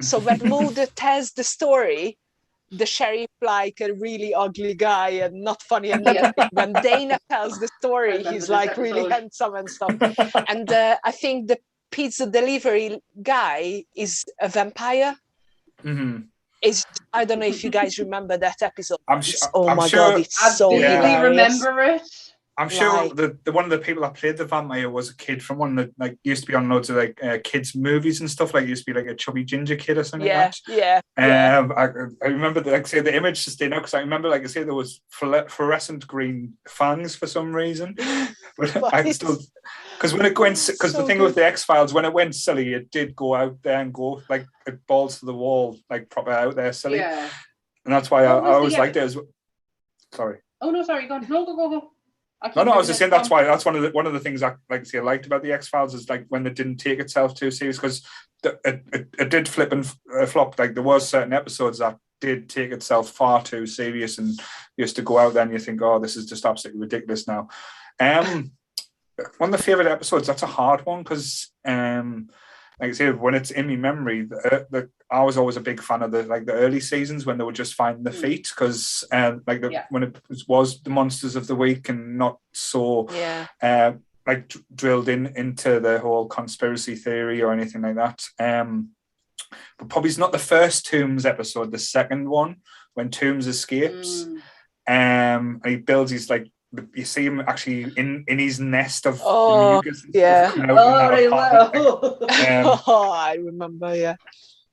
S2: So when Mulder tells the story, the sheriff like a really ugly guy and not funny. And then when Dana tells the story, he's like really handsome and stuff. And I think the pizza delivery guy is a vampire. I don't know if you guys remember that episode.
S1: I'm
S2: God,
S1: sure,
S2: it's so hilarious.
S3: Remember it.
S1: I'm sure the one of the people that played the vampire was a kid from one that like used to be on loads of like kids movies and stuff. Like used to be like a chubby ginger kid or something. I remember the image to stay now because I remember like I say there was fluorescent green fangs for some reason. But I still because when it went because the thing with the X-Files when it went silly it did go out there and go like it balls to the wall like proper out there silly. Yeah. And that's why I always liked it as well. Sorry.
S3: Oh no, sorry. Go. Go.
S1: No, I was just saying that's one of the things I liked about the X-Files is like when it didn't take itself too serious because it did flip and flop. Like there was certain episodes that did take itself far too serious and used to go out there and you think, oh, this is just absolutely ridiculous now. One of the favorite episodes. That's a hard one because like I said, when it's in my memory, I was always a big fan of the early seasons when they were just finding the feet because when it was the monsters of the week and not so drilled into the whole conspiracy theory or anything like that. But probably it's not the first Tooms episode, the second one when Tooms escapes. And he builds his like. You see him actually in his nest of mucus.
S2: Yeah.
S1: I
S2: remember. Yeah.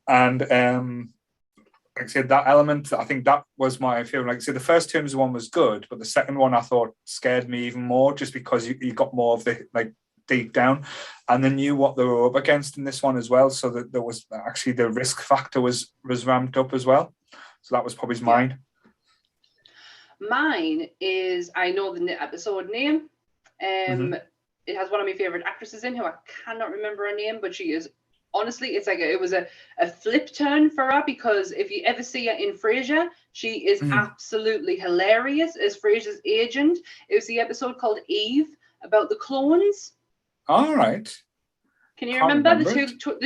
S1: And like I said, that element, I think that was my favorite. Like I said, the first Tooms one was good, but the second one I thought scared me even more, just because you got more of the like deep down, and they knew what they were up against in this one as well. So that there was actually the risk factor was ramped up as well. So that was probably mine.
S3: Mine is, I know the episode name. It has one of my favorite actresses in who I cannot remember her name, but she is honestly, it's like it was a flip turn for her because if you ever see her in Frasier, she is absolutely hilarious as Frasier's agent. It was the episode called Eve about the clones.
S1: All right.
S3: Can you remember the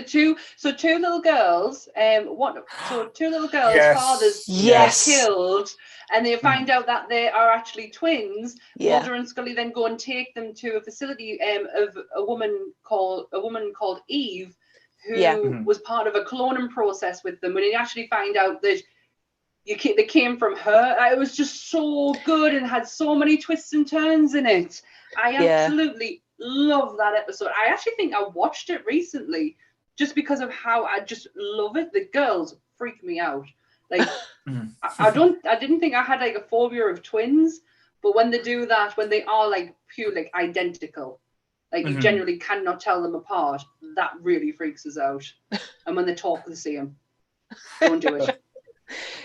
S3: two little girls? Two little girls' fathers are killed, and they find out that they are actually twins.
S2: Yeah.
S3: Mulder and Scully then go and take them to a facility of a woman called Eve, who was part of a cloning process with them. When you actually find out that they came from her, it was just so good and had so many twists and turns in it. I absolutely love that episode. I actually think I watched it recently just because of how I just love it. The girls freak me out. Like I didn't think I had like a phobia of twins, but when they do that, when they are like pure like identical, like you generally cannot tell them apart, that really freaks us out. And when they talk the same, don't do it.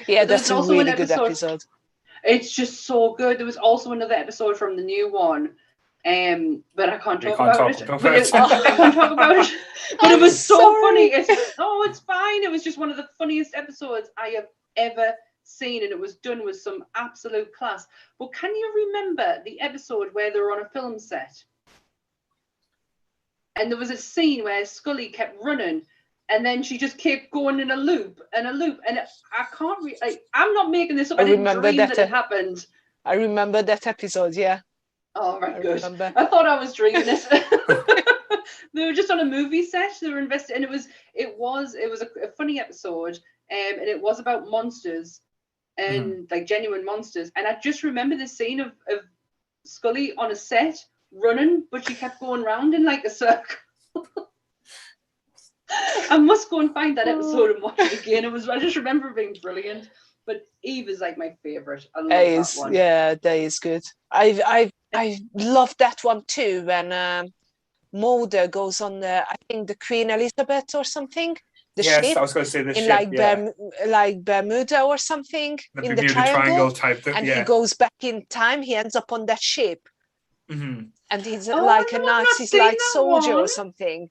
S2: Yeah, that's a really good episode.
S3: It's just so good. There was also another episode from the new one. But I can't talk about it. I can't talk about it. But it was so funny. It's fine. It was just one of the funniest episodes I have ever seen, and it was done with some absolute class. But can you remember the episode where they were on a film set? And there was a scene where Scully kept running, and then she just kept going in a loop and a loop. And I can't I'm not making this up. I didn't dream that it happened.
S2: I remember that episode, yeah.
S3: Oh, right, good. I thought I was dreaming it. They were just on a movie set. They were invested, and it was a funny episode, and it was about monsters and like genuine monsters. And I just remember the scene of Scully on a set running, but she kept going round in like a circle. I must go and find that episode and watch it again. I just remember it being brilliant. But Eve is like my favorite. I love that one.
S2: Yeah, that is good. I love that one too. When Mulder goes on I think the Queen Elizabeth or something.
S1: Yes, I was going to say the ship.
S2: Like Bermuda or something
S1: the
S2: in
S1: Bermuda
S2: the triangle
S1: type thing.
S2: And he goes back in time. He ends up on that ship.
S1: Mm-hmm.
S2: and he's
S3: Oh,
S2: like
S3: no,
S2: a
S3: I've not
S2: Nazi
S3: seen
S2: like
S3: that
S2: soldier or
S3: one.
S2: something.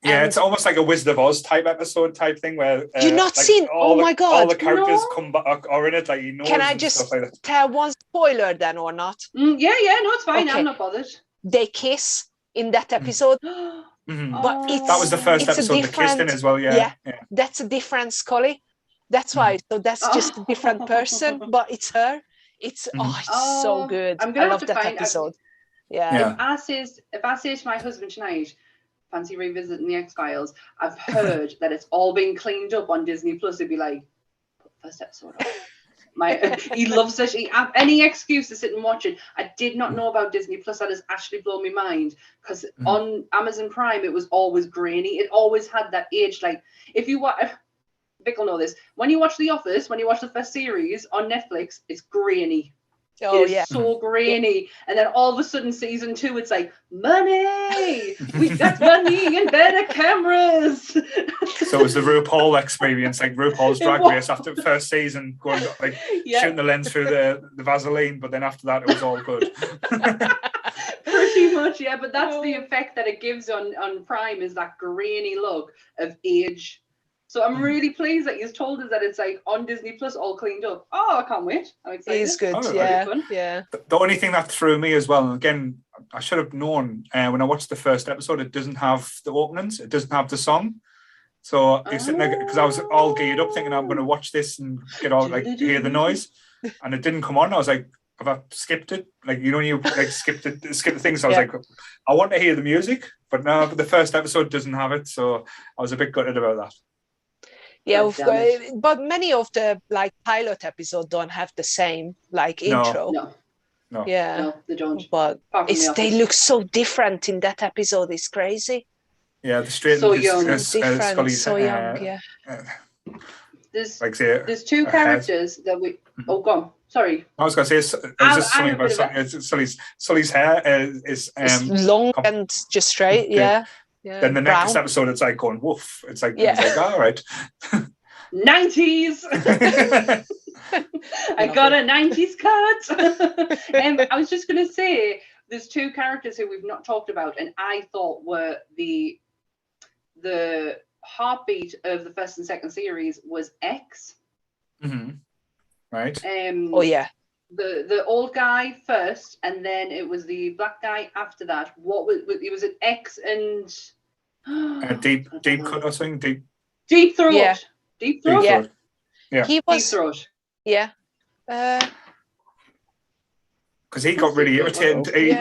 S1: Yeah,
S2: And
S1: it's almost like a Wizard of Oz type episode type thing where
S2: you're not
S1: like
S2: seen. Oh my
S1: all
S2: God!
S1: the characters
S3: No.
S1: come back are in it, like he knows
S2: Can I
S1: and
S2: just
S1: stuff like that.
S2: tell one spoiler then, or not?
S3: Yeah, no, it's fine.
S2: Okay.
S3: I'm not bothered.
S2: They kiss in that episode,
S1: Mhm.
S2: but it's
S1: That was the first
S2: it's a
S1: episode, the kissed in
S2: different.
S1: as well. Yeah.
S2: That's a different Scully. That's why. So that's just a different person, but it's her. It's it's so good.
S3: I'm
S2: I
S3: gonna
S2: love
S3: have to
S2: that
S3: find
S2: episode.
S1: Yeah.
S3: If I say to my husband tonight, fancy revisiting the X-Files, I've heard that it's all been cleaned up on Disney Plus, he'd be like, put the first episode on. He loves it. Any excuse to sit and watch it. I did not know about Disney Plus. That has actually blown my mind, because on Amazon Prime it was always grainy. It always had that age. Like if you watch, Vic will know this. When you watch The Office, when you watch the first series on Netflix, it's grainy.
S2: Oh
S3: it is so grainy, and then all of a sudden season 2 it's like money, we got money and better cameras.
S1: So it was the RuPaul experience, like RuPaul's Drag Race after the first season, going like shooting the lens through the Vaseline, but then after that it was all good.
S3: Pretty much, yeah. But that's the effect that it gives on Prime, is that grainy look of age. So I'm really pleased that you've told us that it's like on Disney Plus, all cleaned up. Oh, I can't wait. I'm excited.
S2: It is good. Yeah.
S1: The only thing that threw me as well, and again, I should have known when I watched the first episode, it doesn't have the openings, it doesn't have the song. So you're sitting there, because I was all geared up thinking I'm going to watch this and get all like hear the noise, and it didn't come on. I was like, have I skipped it? Like, you know, you like skip the thing. So I was like, I want to hear the music, but no, the first episode doesn't have it. So I was a bit gutted about that.
S2: Yeah, but many of the like pilot episodes don't have the same like intro.
S3: No, they don't.
S2: But they look so different in that episode. It's crazy.
S1: Yeah, the straight
S3: so young,
S2: different, so young. Yeah.
S3: There's two characters that we. Oh, go on. Sorry.
S1: I was going to say, just something about Sully's hair is
S2: long and just straight. Yeah.
S1: Then the next episode, it's like going woof. It's like, all right.
S3: 90s. I got a 90s cut. I was just going to say, there's two characters who we've not talked about, and I thought were the heartbeat of the first and second series was X.
S1: Mm-hmm. Right.
S3: The old guy first, and then it was the black guy after that. What was it? Was it X and
S1: deep cut or something?
S3: Deep throat.
S2: Yeah.
S3: Deep throat.
S1: Yeah.
S2: He was.
S3: Deep throat.
S2: Yeah.
S1: Because he got really irritated. He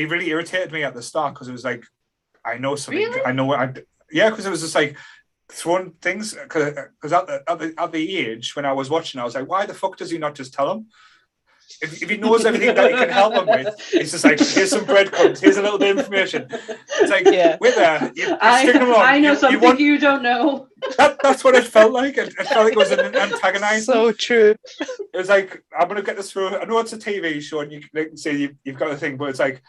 S1: really irritated me at the start, because it was like, I know something.
S3: Really?
S1: I know what because it was just like throwing things. Because at the age when I was watching, I was like, why the fuck does he not just tell him? If he knows everything that he can help him with, he's just like, here's some breadcrumbs, here's a little bit of information. It's like, wait there, you're sticking them on.
S3: I know something you don't know.
S1: That's what it felt like. It felt like it was an antagonizing.
S2: So true.
S1: It was like, I'm going to get this through. I know it's a TV show and you can say you've got a thing, but it's like,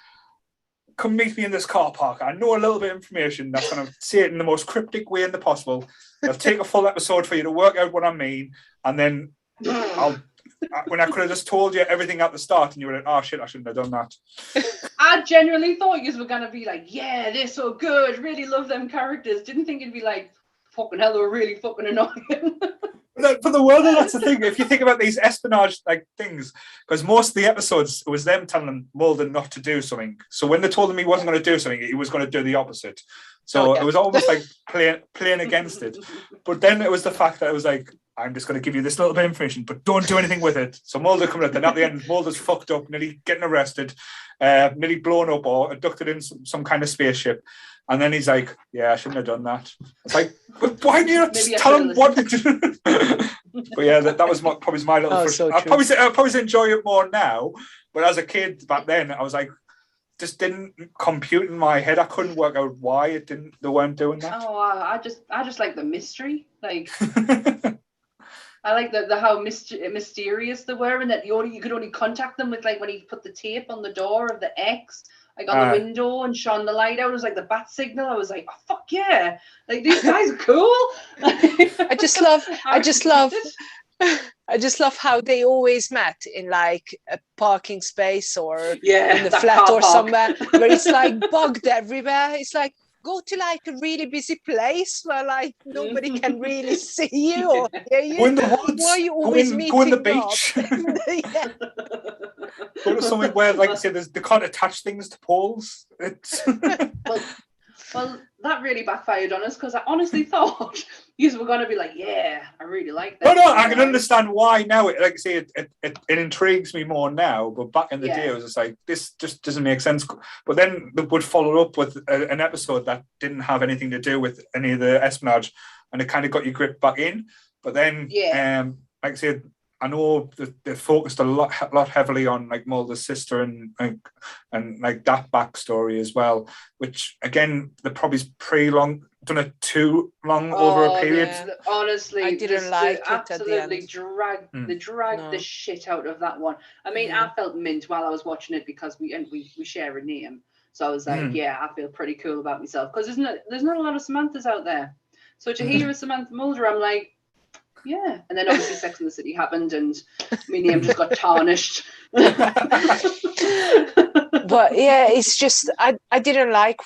S1: come meet me in this car park. I know a little bit of information that's going to say it in the most cryptic way in the possible. It'll take a full episode for you to work out what I mean, and then when I could have just told you everything at the start, and you were like, oh shit, I shouldn't have done that.
S3: I genuinely thought you were going to be like, yeah, they're so good, really love them characters. Didn't think it'd be like, fucking hell, they were really fucking annoying.
S1: For the world, that's the thing. If you think about these espionage like things, because most of the episodes, it was them telling Mulder not to do something. So when they told him he wasn't going to do something, he was going to do the opposite. So it was almost like playing against it. But then it was the fact that it was like, I'm just going to give you this little bit of information, but don't do anything with it. So Mulder coming out, then at the end, Mulder's fucked up, nearly getting arrested, nearly blown up or abducted in some kind of spaceship. And then he's like, yeah, I shouldn't have done that. It's like, why do you not just tell him what to do? But yeah, that was probably my little frustration. I'd probably enjoy it more now. But as a kid back then, I was like, just didn't compute in my head. I couldn't work out why they weren't doing that.
S3: Oh, I just like the mystery. Like, I like the how mysterious they were, and that you could only contact them with, like, when he put the tape on the door of the X, like on the window, and shone the light out. It was like the bat signal. I was like, oh fuck yeah, like these guys are cool.
S2: I just love I just love how they always met in like a parking space or in the
S3: that
S2: flat
S3: car
S2: or
S3: park.
S2: somewhere where it's like bugged everywhere. It's like, go to like a really busy place where like nobody can really see you or hear you.
S1: Go in the woods.
S2: Why are you always
S1: go in the
S2: meeting up?
S1: beach.
S2: Yeah.
S1: Go to somewhere where, like I say, they can't attach things to poles. It's
S3: Well, that really backfired on us because I honestly thought you were going to be like, yeah, I really like
S1: no,
S3: that.
S1: I can understand why now. Like I say, it intrigues me more now. But back in the day, it was just like, this just doesn't make sense. But then they would follow up with an episode that didn't have anything to do with any of the espionage, and it kind of got you gripped back in. But then, like I said, I know they focused a lot heavily on like Mulder's sister and like that backstory as well, which again they probably done it too long over a period.
S3: Yeah. Honestly,
S2: I didn't like it
S3: absolutely
S2: at the end.
S3: dragged the shit out of that one. I mean, I felt mint while I was watching it because we share a name, so I was like, yeah, I feel pretty cool about myself because there's not a lot of Samanthas out there. So to hear a Samantha Mulder, I'm like, yeah. And then obviously Sex and the City happened and my name just got tarnished.
S2: But yeah, it's just I didn't like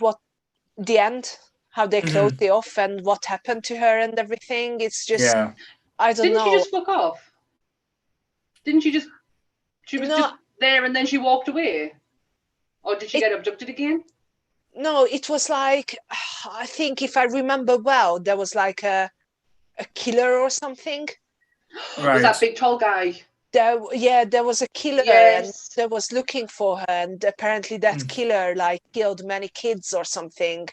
S2: the end, how they closed it off and what happened to her and everything. It's just I don't know.
S3: Didn't she just fuck off? Didn't she just she was just there and then she walked away? Or did she get abducted again?
S2: No, it was like, I think if I remember well, there was like a killer or something.
S1: Right.
S3: Was that big tall guy?
S2: There was a killer and they was looking for her, and apparently that killer like killed many kids or something.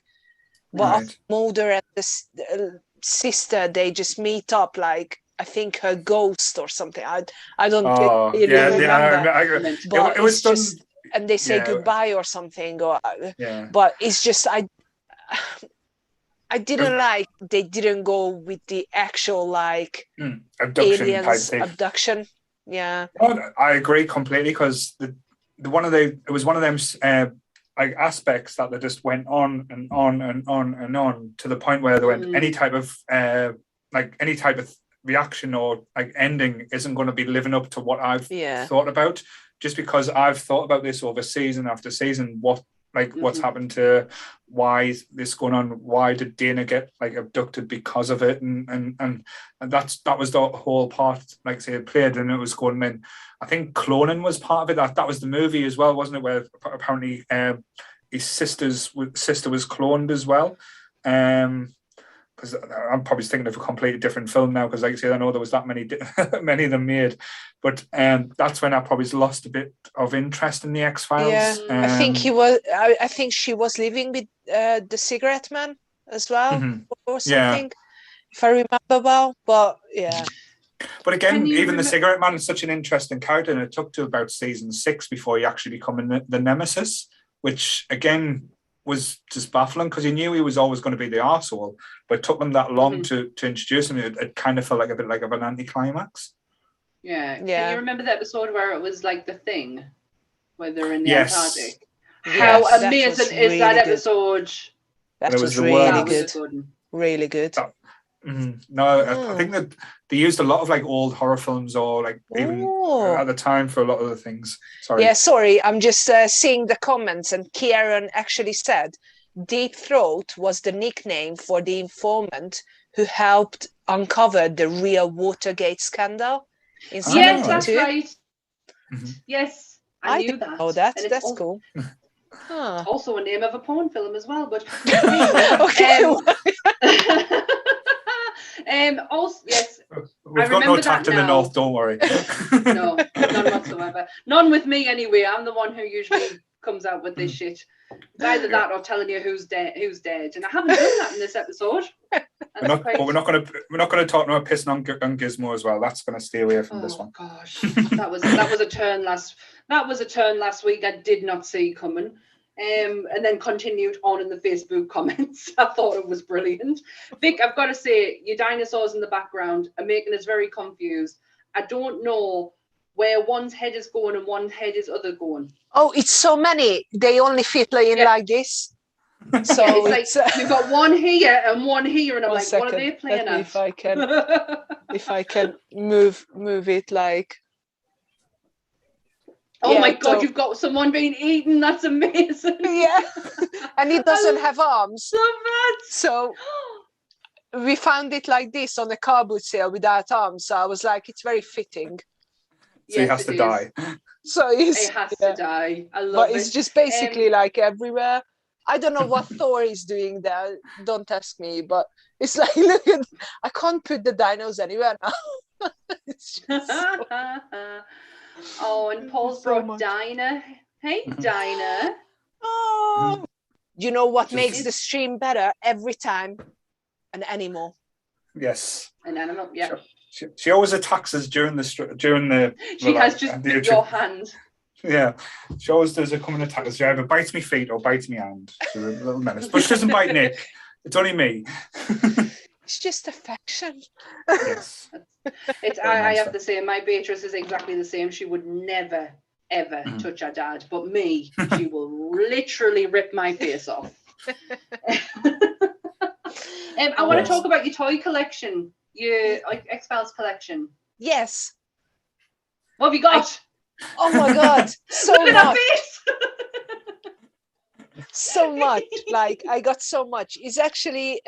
S2: But Mulder and the sister, they just meet up like, I think her ghost or something. I don't really remember. But it was just, and they say goodbye or something. But it's just I didn't like they didn't go with the actual like abduction. Yeah.
S1: I agree completely because it was one of them like aspects that they just went on and on and on and on to the point where they went any type of reaction or like ending isn't going to be living up to what I've thought about, just because I've thought about this over season after season, what's happened to, why is this going on, why did Dana get like abducted because of it, and that was the whole part, like say, it played, and it was going in. I think cloning was part of it. That was the movie as well, wasn't it, where apparently his sister was cloned as well. Because I'm probably thinking of a completely different film now, because like I said, I know there was that many of them made, but that's when I probably lost a bit of interest in the X-Files.
S2: I think I think she was living with the cigarette man as well, or something, if I remember well. But
S1: but again, even the cigarette man is such an interesting character, and it took to about season 6 before he actually became the nemesis, which again was just baffling because he knew he was always going to be the arsehole, but it took them that long to introduce him. It kind of felt like a bit like of an anticlimax.
S3: Yeah. Can you remember the episode where it was like the thing, where they're in the Antarctic? How amazing is that episode?
S2: That was really good. Really good.
S1: I think that they used a lot of like old horror films, or like even at the time, for a lot of the things. Sorry,
S2: I'm just seeing the comments, and Kieran actually said Deep Throat was the nickname for the informant who helped uncover the real Watergate scandal in 72.
S3: Yes, that's right. Yes, I knew that.
S2: Oh, that's cool.
S3: Also a name of a porn film as well, but
S2: okay.
S3: Also, yes,
S1: we've got no tact in the north. Don't worry.
S3: No, none whatsoever. None with me anyway. I'm the one who usually comes out with this shit. It's either that or telling you who's dead, and I haven't done that in this episode.
S1: We're not going to talk about pissing on Gizmo as well. That's going to stay away from this one.
S3: Gosh, that was a turn last week. I did not see coming. And then continued on in the Facebook comments. I thought it was brilliant. Vic, I've got to say, your dinosaurs in the background are making us very confused. I don't know where one's head is going and one's head is other going.
S2: Oh, it's so many. They only fit like this. So
S3: it's like we've got one here and one here, and I'm like,
S2: second.
S3: what are they playing at?
S2: If I can move it like.
S3: Oh my God, you've got someone being eaten. That's amazing.
S2: Yeah. And it doesn't have arms.
S3: So bad.
S2: So we found it like this on a car boot sale without arms. So I was like, it's very fitting.
S1: So he has to die.
S2: So
S3: it has to die. I love it.
S2: But it's just basically like everywhere. I don't know what Thor is doing there. Don't ask me. But it's like, look at, I can't put the dinos anywhere now. It's just
S3: Oh, and Paul's brought Dinah. Hey, Dinah.
S2: Oh, you know what makes the stream better every time? An animal.
S1: Yes.
S3: An animal, yeah.
S1: She always attacks us during the.
S3: She has just bit your hand.
S1: Yeah, she always does a come and attack us. She either bites me feet or bites me hand. She's a little menace, but she doesn't bite Nick. It's only me.
S2: It's just affection.
S1: Yes.
S3: I have to say, my Beatrice is exactly the same. She would never, ever touch her dad, but me, she will literally rip my face off. I want to talk about your toy collection, your X-Files collection.
S2: Yes.
S3: What have you got?
S2: Oh my God, so
S3: Look at
S2: much.
S3: Her face.
S2: So much. Like, I got so much. It's actually,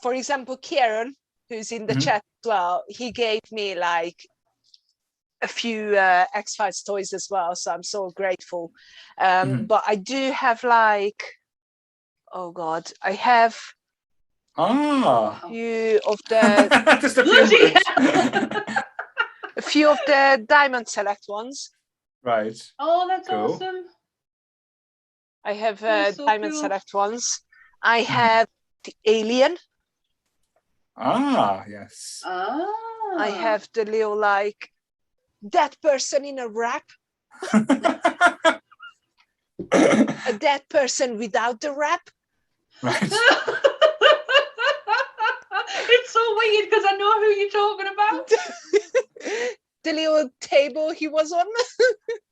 S2: for example, Kieran, who's in the chat as well, he gave me like a few X-Files toys as well. So I'm so grateful. But I do have like, oh God, I have a few of the...
S1: Just
S2: a few of the Diamond Select ones.
S1: Right.
S3: Oh, that's awesome.
S2: I have
S3: so
S2: Diamond
S3: cool.
S2: Select ones. I have the Alien.
S1: Yes.
S2: I have the little like dead person in a wrap. A dead person without the wrap.
S1: Right.
S3: It's so weird because I know who you're talking about.
S2: The little table he was on.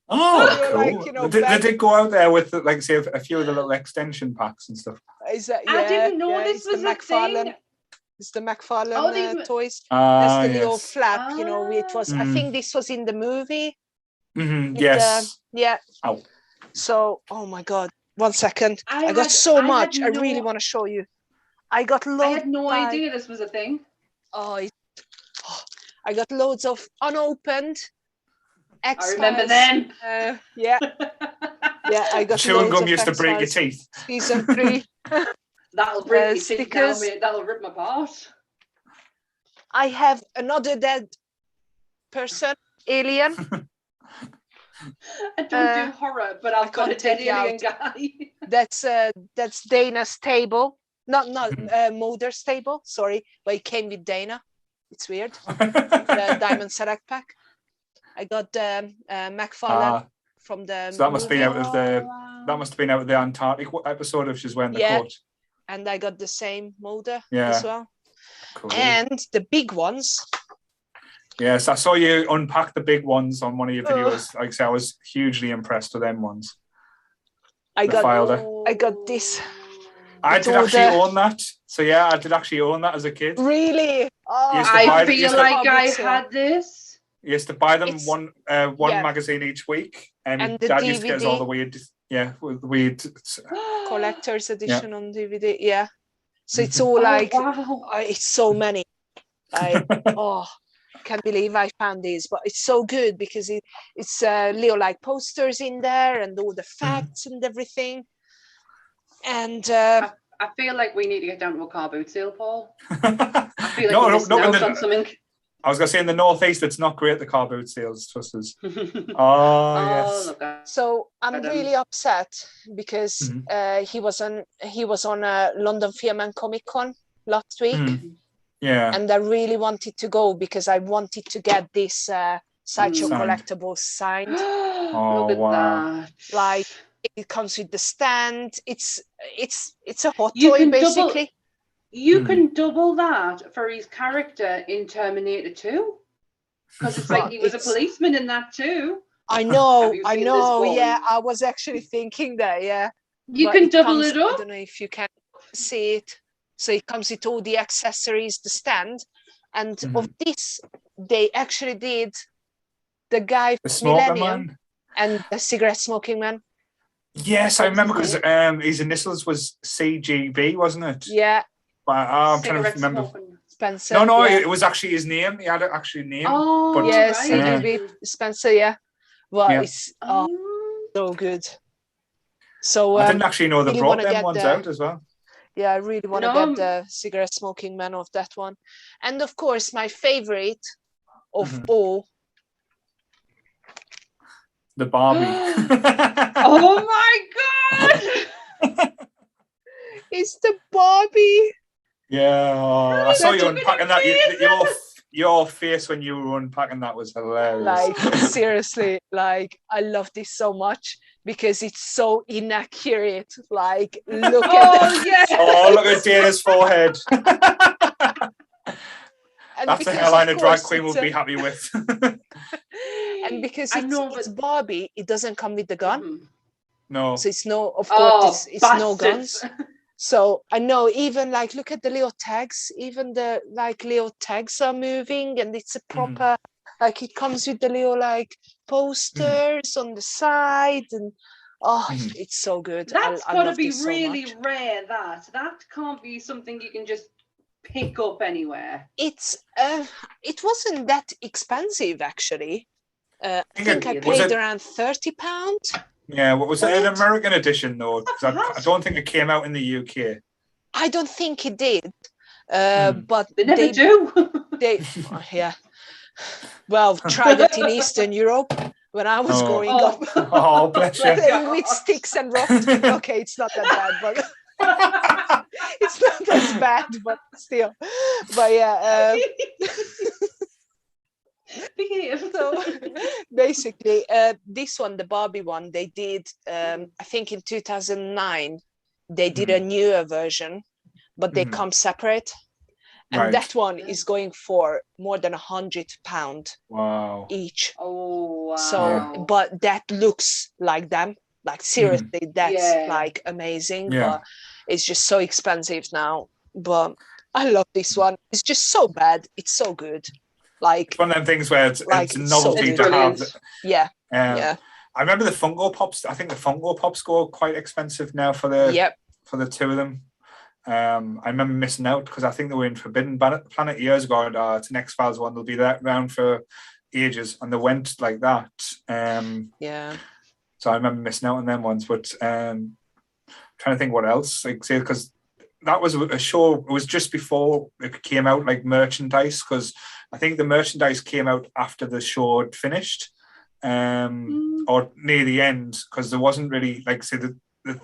S1: Oh, cool.
S2: Like,
S1: they did go out there with, like, say, a few of the little extension packs and stuff.
S2: Is that,
S3: I didn't know this was a thing.
S2: It's the McFarlane toys.
S1: That's
S2: the little flap, it was. I think this was in the movie.
S1: Yes.
S2: Oh. So, oh my God. 1 second. I got so much. I really want to show you. I got loads.
S3: I had no idea this was a thing.
S2: I got loads of unopened X-Files.
S3: I remember them.
S2: Yeah, I got
S1: chewing gum used
S2: X-Files.
S1: to break your teeth.
S2: Season 3.
S3: That'll break your teeth down,
S2: stickers.
S3: mate. That'll rip my apart.
S2: I have another dead person, alien.
S3: I don't do horror, but I've got a dead alien guy.
S2: That's Dana's table. Not Mulder's table. Sorry, but it came with Dana. It's weird. The Diamond Select pack. I got McFarlane from the.
S1: So that must be out of the. That must have been out of the Antarctic episode if she's wearing the coat.
S2: And I got the same Mulder
S1: Yeah.
S2: as well.
S1: Cool.
S2: And the big ones.
S1: Yes, I saw you unpack the big ones on one of your videos. Like I say, I was hugely impressed with them ones.
S2: I got this.
S1: I did actually own that. So yeah, I did actually own that as a kid.
S2: Really?
S3: I feel like I had this.
S1: You used to buy them one magazine each week, and Dad used to get us all the weird
S2: collector's edition on DVD. Yeah. So it's all like it's so many. Can't believe I found these, but it's so good because it's little like posters in there and all the facts and everything. And
S3: I feel like we need to get down to a car boot sale, Paul. I feel like we're missing out on something.
S1: I was going to say in the northeast, it's not great, the car boot sales, trust us. Yes.
S2: So I'm really upset because he was on a London Film and Comic Con last week.
S1: Yeah.
S2: And I really wanted to go because I wanted to get this Sideshow Collectibles signed.
S3: Look at that.
S2: Like, it comes with the stand. It's a hot toy, basically.
S3: You can double that for his character in Terminator 2. Because it's like he was a policeman in that too.
S2: I know. Yeah, I was actually thinking that, yeah.
S3: You
S2: but
S3: can double
S2: comes,
S3: it up.
S2: I don't know if you can see it. So it comes with all the accessories, the stand, and of this, they actually did the guy
S1: The
S2: from
S1: Smoker
S2: Millennium
S1: Man.
S2: and the cigarette smoking man.
S1: Yes, I remember because his initials was CGB, wasn't it?
S2: Yeah.
S1: But I'm trying to
S3: Cigarette
S1: remember.
S3: smoking.
S2: Spencer.
S1: No,
S2: yeah.
S1: it was actually his name. He had an actual name.
S3: Oh,
S1: but,
S2: yeah,
S3: right.
S2: CGB, Spencer, yeah. Well,
S1: Yeah.
S2: it's so good. So
S1: I didn't actually know they
S2: really
S1: brought
S2: wanna
S1: them
S2: get
S1: ones out as well.
S2: Yeah, I really want to get the cigarette smoking man of that one. And of course, my favorite of all.
S1: The Barbie.
S3: Oh my God!
S2: It's the Barbie.
S1: Yeah, I saw you
S3: fucking
S1: unpacking that. Your face when you were unpacking that was hilarious.
S2: Like, seriously, like, I love this so much because it's so inaccurate. Like, look at that.
S3: Yeah.
S1: Oh, look at Dana's forehead.
S2: And
S1: that's a hairline a drag queen will be happy with.
S2: And because it's Barbie, it doesn't come with the gun.
S1: No.
S2: So it's no, of course, it's no guns. So I know, even like, look at the little tags, even the like little tags are moving, and it's a proper, like, it comes with the little like posters on the side, and it's so good.
S3: That's
S2: I
S3: got to
S2: love
S3: be
S2: this so
S3: really
S2: much.
S3: rare. That can't be something you can just pick up anywhere.
S2: It's it wasn't that expensive actually. I think I paid around £30.
S1: Yeah, what was it? An American edition though? Because I don't think it came out in the UK.
S2: I don't think it did. But
S3: they never do.
S2: Yeah. Well, tried that in Eastern Europe when I was growing up.
S1: Oh, bless you.
S2: With sticks and rocks. Okay, it's not that bad, but it's not as bad, but still. But yeah. So basically, this one, the Barbie one, they did, I think in 2009, they did a newer version, but they come separate. And that one is going for more than £100 each.
S3: Oh, wow.
S2: So, but that looks like them. Like, seriously, that's like amazing. But it's just so expensive now. But I love this one. It's just so bad. It's so good. Like,
S1: it's one of them things where it's a novelty to have.
S2: Yeah.
S1: I remember the Funko Pops. I think the Funko Pops go quite expensive now for the two of them. I remember missing out because I think they were in Forbidden Planet years ago, and it's an X-Files one. They'll be around for ages, and they went like that. So I remember missing out on them ones, but trying to think what else. Like, say, because that was a show. It was just before it came out, like merchandise, because I think the merchandise came out after the show had finished, or near the end, because there wasn't really, like, say, the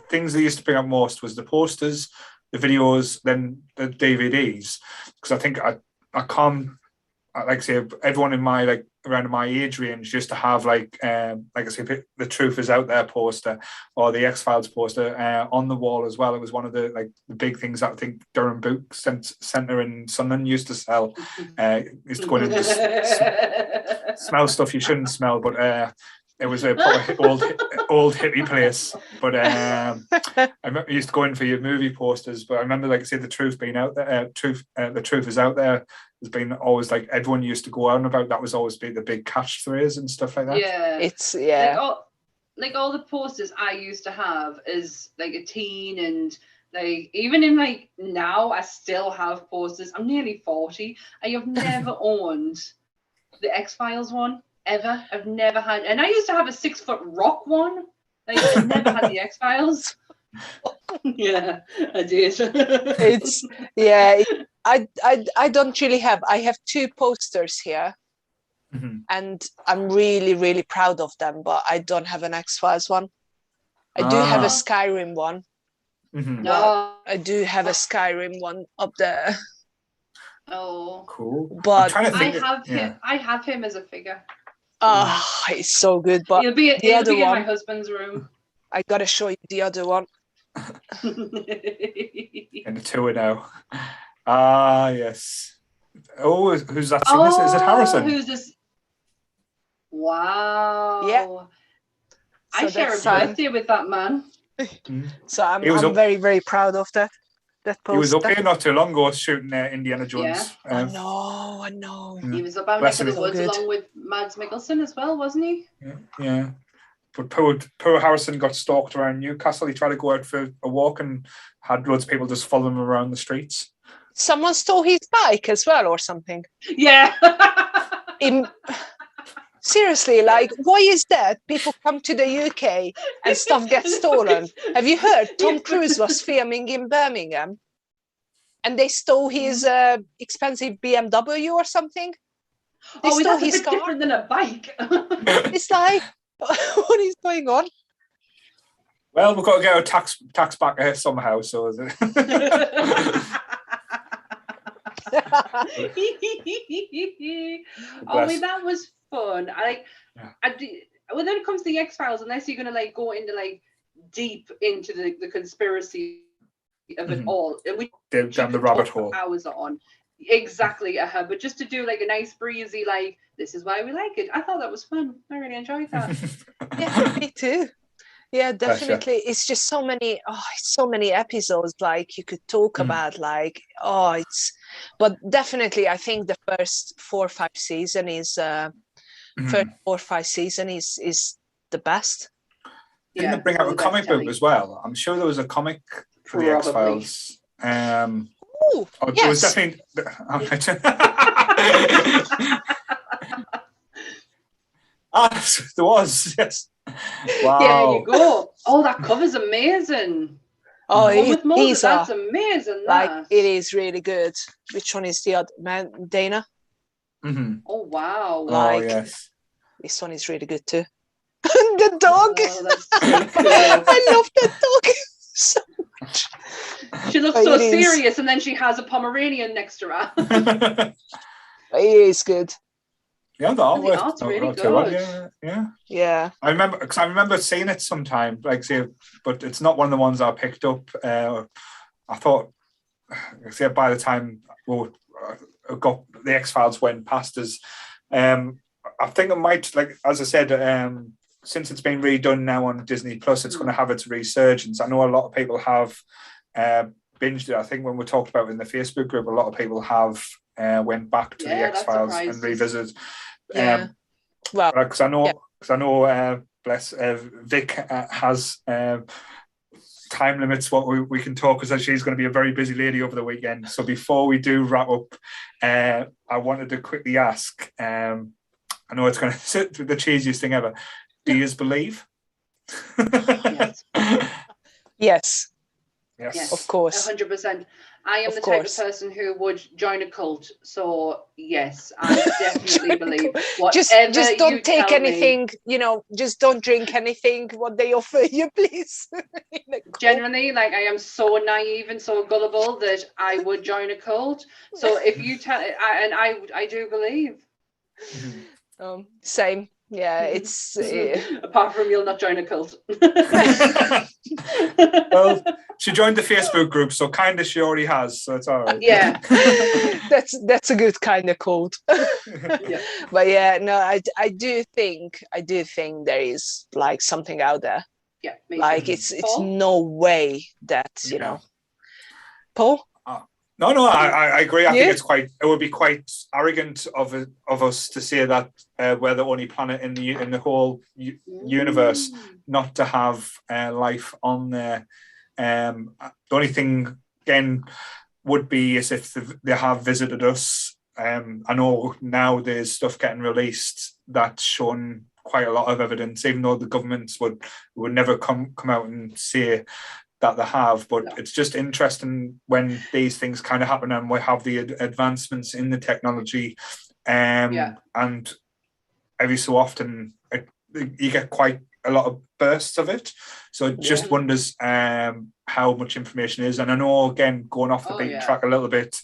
S1: things they used to bring up most was the posters, the videos, then the DVDs. Because I think I can't, like I say, everyone in my, like, around my age range used to have, like I say, the Truth Is Out There poster or the X-Files poster on the wall as well. It was one of the, like, the big things that I think Durham Book Centre in Sunderland used to sell. Used to go in and just smell stuff you shouldn't smell, but it was a proper old hippie place. But I remember you used to go in for your movie posters. But I remember, like I say, the Truth being out there. The Truth Is Out There has been always, like, everyone used to go out and about. That was always the big catchphrase and stuff like that.
S3: Yeah,
S2: it's
S3: like all the posters I used to have as like a teen, and like even in like now I still have posters. I'm nearly 40. I have never owned the X-Files one. Ever. I've never had, and I used to have a 6-foot rock one. Like, I never had the X-Files. Yeah, I did.
S2: It's I don't really have. I have 2 posters here, and I'm really, really proud of them. But I don't have an X-Files one. I do have a Skyrim one. I do have a Skyrim one up there.
S3: Oh,
S1: cool.
S3: But I have him as a figure.
S2: It's so good. But
S3: it'll be
S2: other
S3: in
S2: one,
S3: my husband's room.
S2: I gotta show you the other one.
S1: And the 2 now. Yes. Oh, who's that singing this? Is it Harrison?
S3: Who's this? Wow.
S2: Yeah.
S3: I share a birthday with that man.
S2: So I'm
S1: He was up-
S2: very, very proud of that poster.
S1: He was up here not too long ago shooting Indiana Jones.
S2: I know.
S3: He was about
S1: Bless
S3: neck of
S1: him.
S3: the woods
S2: So good.
S3: along with Mads Mikkelsen as well, wasn't he?
S1: Yeah. But poor Harrison got stalked around Newcastle. He tried to go out for a walk and had loads of people just follow him around the streets.
S2: Someone stole his bike as well or something.
S3: Yeah.
S2: Seriously, like, why is that? People come to the UK and stuff gets stolen. Have you heard? Tom Cruise was filming in Birmingham and they stole his expensive BMW or something. They stole
S3: that's a
S2: his
S3: bit
S2: car.
S3: different than a bike.
S2: It's like, what is going on?
S1: Well, we've got to get our tax back here somehow. So
S3: that was fun. When it comes to the X-Files, unless you're gonna go into deep into the conspiracy of it all, which
S1: down the rabbit hole,
S3: hours on. Exactly, but just to do a nice breezy, this is why we like it. I thought that was fun. I really enjoyed that.
S2: Yeah, me too. Yeah, definitely. It's just so many episodes you could talk about but definitely I think the first 4 or 5 season is first 4 or 5 season is the best.
S1: Didn't they bring out a comic book as well? I'm sure there was a comic for the X-Files.
S2: Yes.
S1: It was definitely there was, yes. Wow.
S3: There you go. Oh, that cover's amazing.
S2: Oh,
S3: that's amazing.
S2: It is really good. Which one is the other man? Dana?
S1: Mm-hmm.
S3: Oh, wow.
S1: Yes.
S2: This one is really good too. The dog.
S3: Oh, that's so cool.
S2: I love that dog so much.
S3: She looks so serious, and then she has a Pomeranian next to her.
S2: It is good.
S1: Yeah, the
S3: art's really good.
S1: Yeah. I remember seeing it sometime, but it's not one of the ones I picked up. I thought, by the time got the X-Files went past us, I think it might, as I said, since it's been redone now on Disney Plus, it's going to have its resurgence. I know a lot of people have binged it. I think when we talked about it in the Facebook group, a lot of people have went back to the X-Files and revisited. Because I know, Vic has time limits what we can talk, because she's going to be a very busy lady over the weekend. So before we do wrap up, I wanted to quickly ask. I know it's going to sit the cheesiest thing ever. Do you believe?
S2: Yes.
S3: Yes,
S2: of course.
S3: 100%. I am the type of person who would join a cult. So yes, I definitely believe.
S2: Just don't take anything. Just don't drink anything what they offer you, please.
S3: Genuinely, I am so naive and so gullible that I would join a cult. So if you tell, I do believe.
S2: Same. Yeah, it's
S3: apart from you'll not join a cult.
S1: Well, she joined the Facebook group, so kind of she already has, so it's all right.
S3: Yeah.
S2: that's a good kind of cult.
S3: Yeah.
S2: But yeah, no, I do think there is something out there.
S3: Yeah,
S2: it's no way that Paul.
S1: No, I agree. I think it would be quite arrogant of us to say that we're the only planet in the whole universe not to have life on there. The only thing again would be is if they have visited us. I know now there's stuff getting released that's shown quite a lot of evidence, even though the governments would never come out and say that they have, but it's just interesting when these things kind of happen and we have the advancements in the technology, and every so often you get quite a lot of bursts of it, so it just wonders how much information is. And I know, again, going off the beaten track a little bit,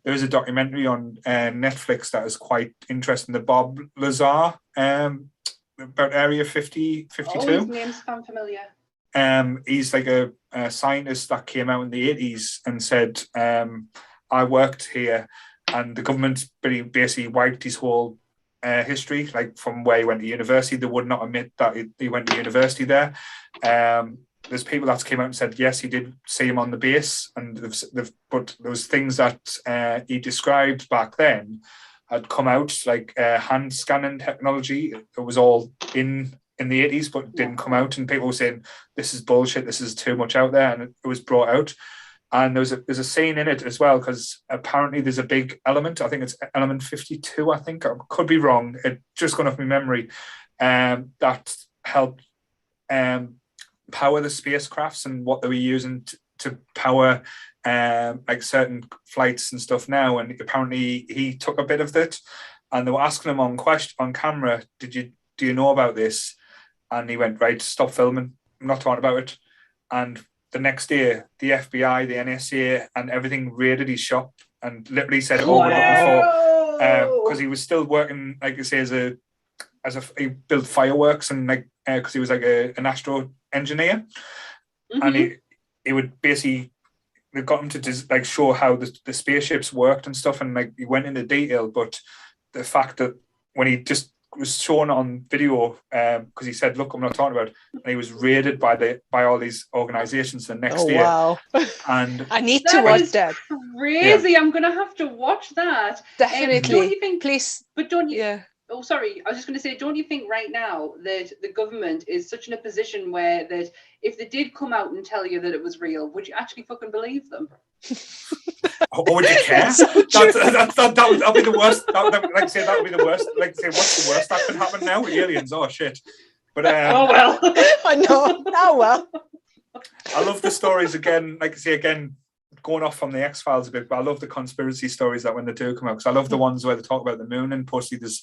S1: there is a documentary on Netflix that is quite interesting, the Bob Lazar about Area 52.
S3: His name's familiar.
S1: He's a scientist that came out in the 80s and said, I worked here, and the government basically wiped his whole history, from where he went to university. They would not admit that he went to university there. there's people that came out and said yes, he did see him on the base, and but there was things that he described back then had come out, like hand scanning technology. It was all in the 80s, but didn't come out, and people were saying this is bullshit, this is too much out there, and it was brought out. And there's a scene in it as well, because apparently there's a big element. I think it's element 52. I think I could be wrong. It just gone off my memory. That helped power the spacecrafts and what they were using to power like certain flights and stuff now. And apparently he took a bit of it, and they were asking him on camera, do you know about this? And he went, right, stop filming. I'm not talking about it. And the next day, the FBI, the NSA, and everything raided his shop and literally said, "Oh, we're looking for," because he was still working, like I say, he built fireworks, and like because he was like an astro engineer, and he would basically, they got him to just like show how the spaceships worked and stuff, and like he went into detail. But the fact that when he just was shown on video, because he said, "Look, I'm not talking about it," and he was raided by all these organizations the next day.
S2: Wow!
S1: And
S2: I need to watch that.
S3: Crazy! Yeah. I'm gonna have to watch that.
S2: Definitely.
S3: Don't you think?
S2: Please.
S3: But don't you?
S2: Yeah.
S3: Oh, sorry. I was just going to say, don't you think right now that the government is such in a position where that if they did come out and tell you that it was real, would you actually fucking believe them?
S1: Or would you care? That would be the worst. Like I say, that would be the worst. Like say, what's the worst that could happen now with aliens? Oh shit! But
S3: oh well.
S2: I know. Oh well.
S1: I love the stories again. Like I say again, going off from the X-Files a bit, but I love the conspiracy stories that when they do come out, because I love the ones where they talk about the moon, and possibly there's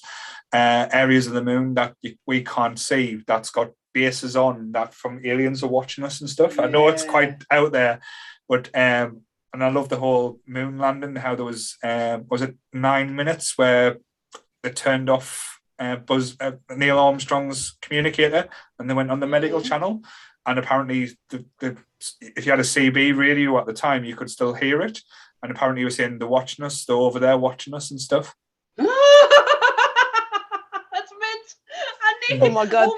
S1: areas of the moon that we can't see that's got bases on that from aliens are watching us and stuff. I know it's quite out there, but and I love the whole moon landing, how there was it 9 minutes where they turned off Neil Armstrong's communicator and they went on the medical channel, and apparently if you had a CB radio at the time, you could still hear it, and apparently you were saying they're watching us, they're over there watching us and stuff.
S3: That's mint.
S2: Oh my god!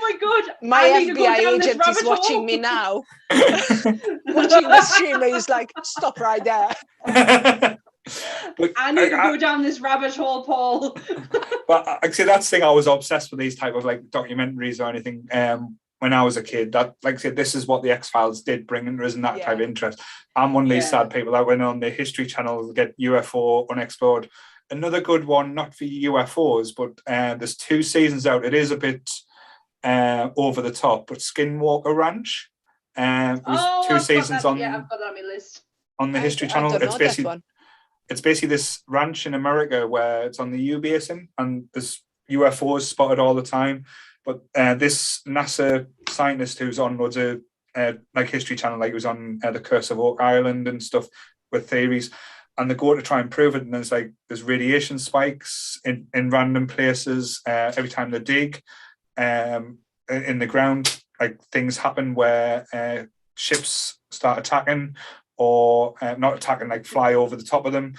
S2: My FBI agent is watching me now. Watching the stream, he's like, "Stop right there."
S3: But I need to go down this rabbit hole, Paul.
S1: But actually, that's the thing. I was obsessed with these type of like documentaries or anything. When I was a kid, that, like I said, this is what the X-Files did bring, and there isn't that type of interest. I'm one of these sad people that went on the History Channel to get UFO Unexplored. Another good one, not for UFOs, but there's 2 seasons out. It is a bit over the top, but Skinwalker Ranch. It was 2 seasons on.
S3: Yeah, I've got that on my list.
S1: On the History Channel, it's basically this ranch in America where it's on the U basin, and there's UFOs spotted all the time. But this NASA scientist who's on loads of like History Channel, like he was on the Curse of Oak Island and stuff with theories, and they go to try and prove it, and there's radiation spikes in random places every time they dig in the ground. Like things happen where ships start attacking, or not attacking, like fly over the top of them.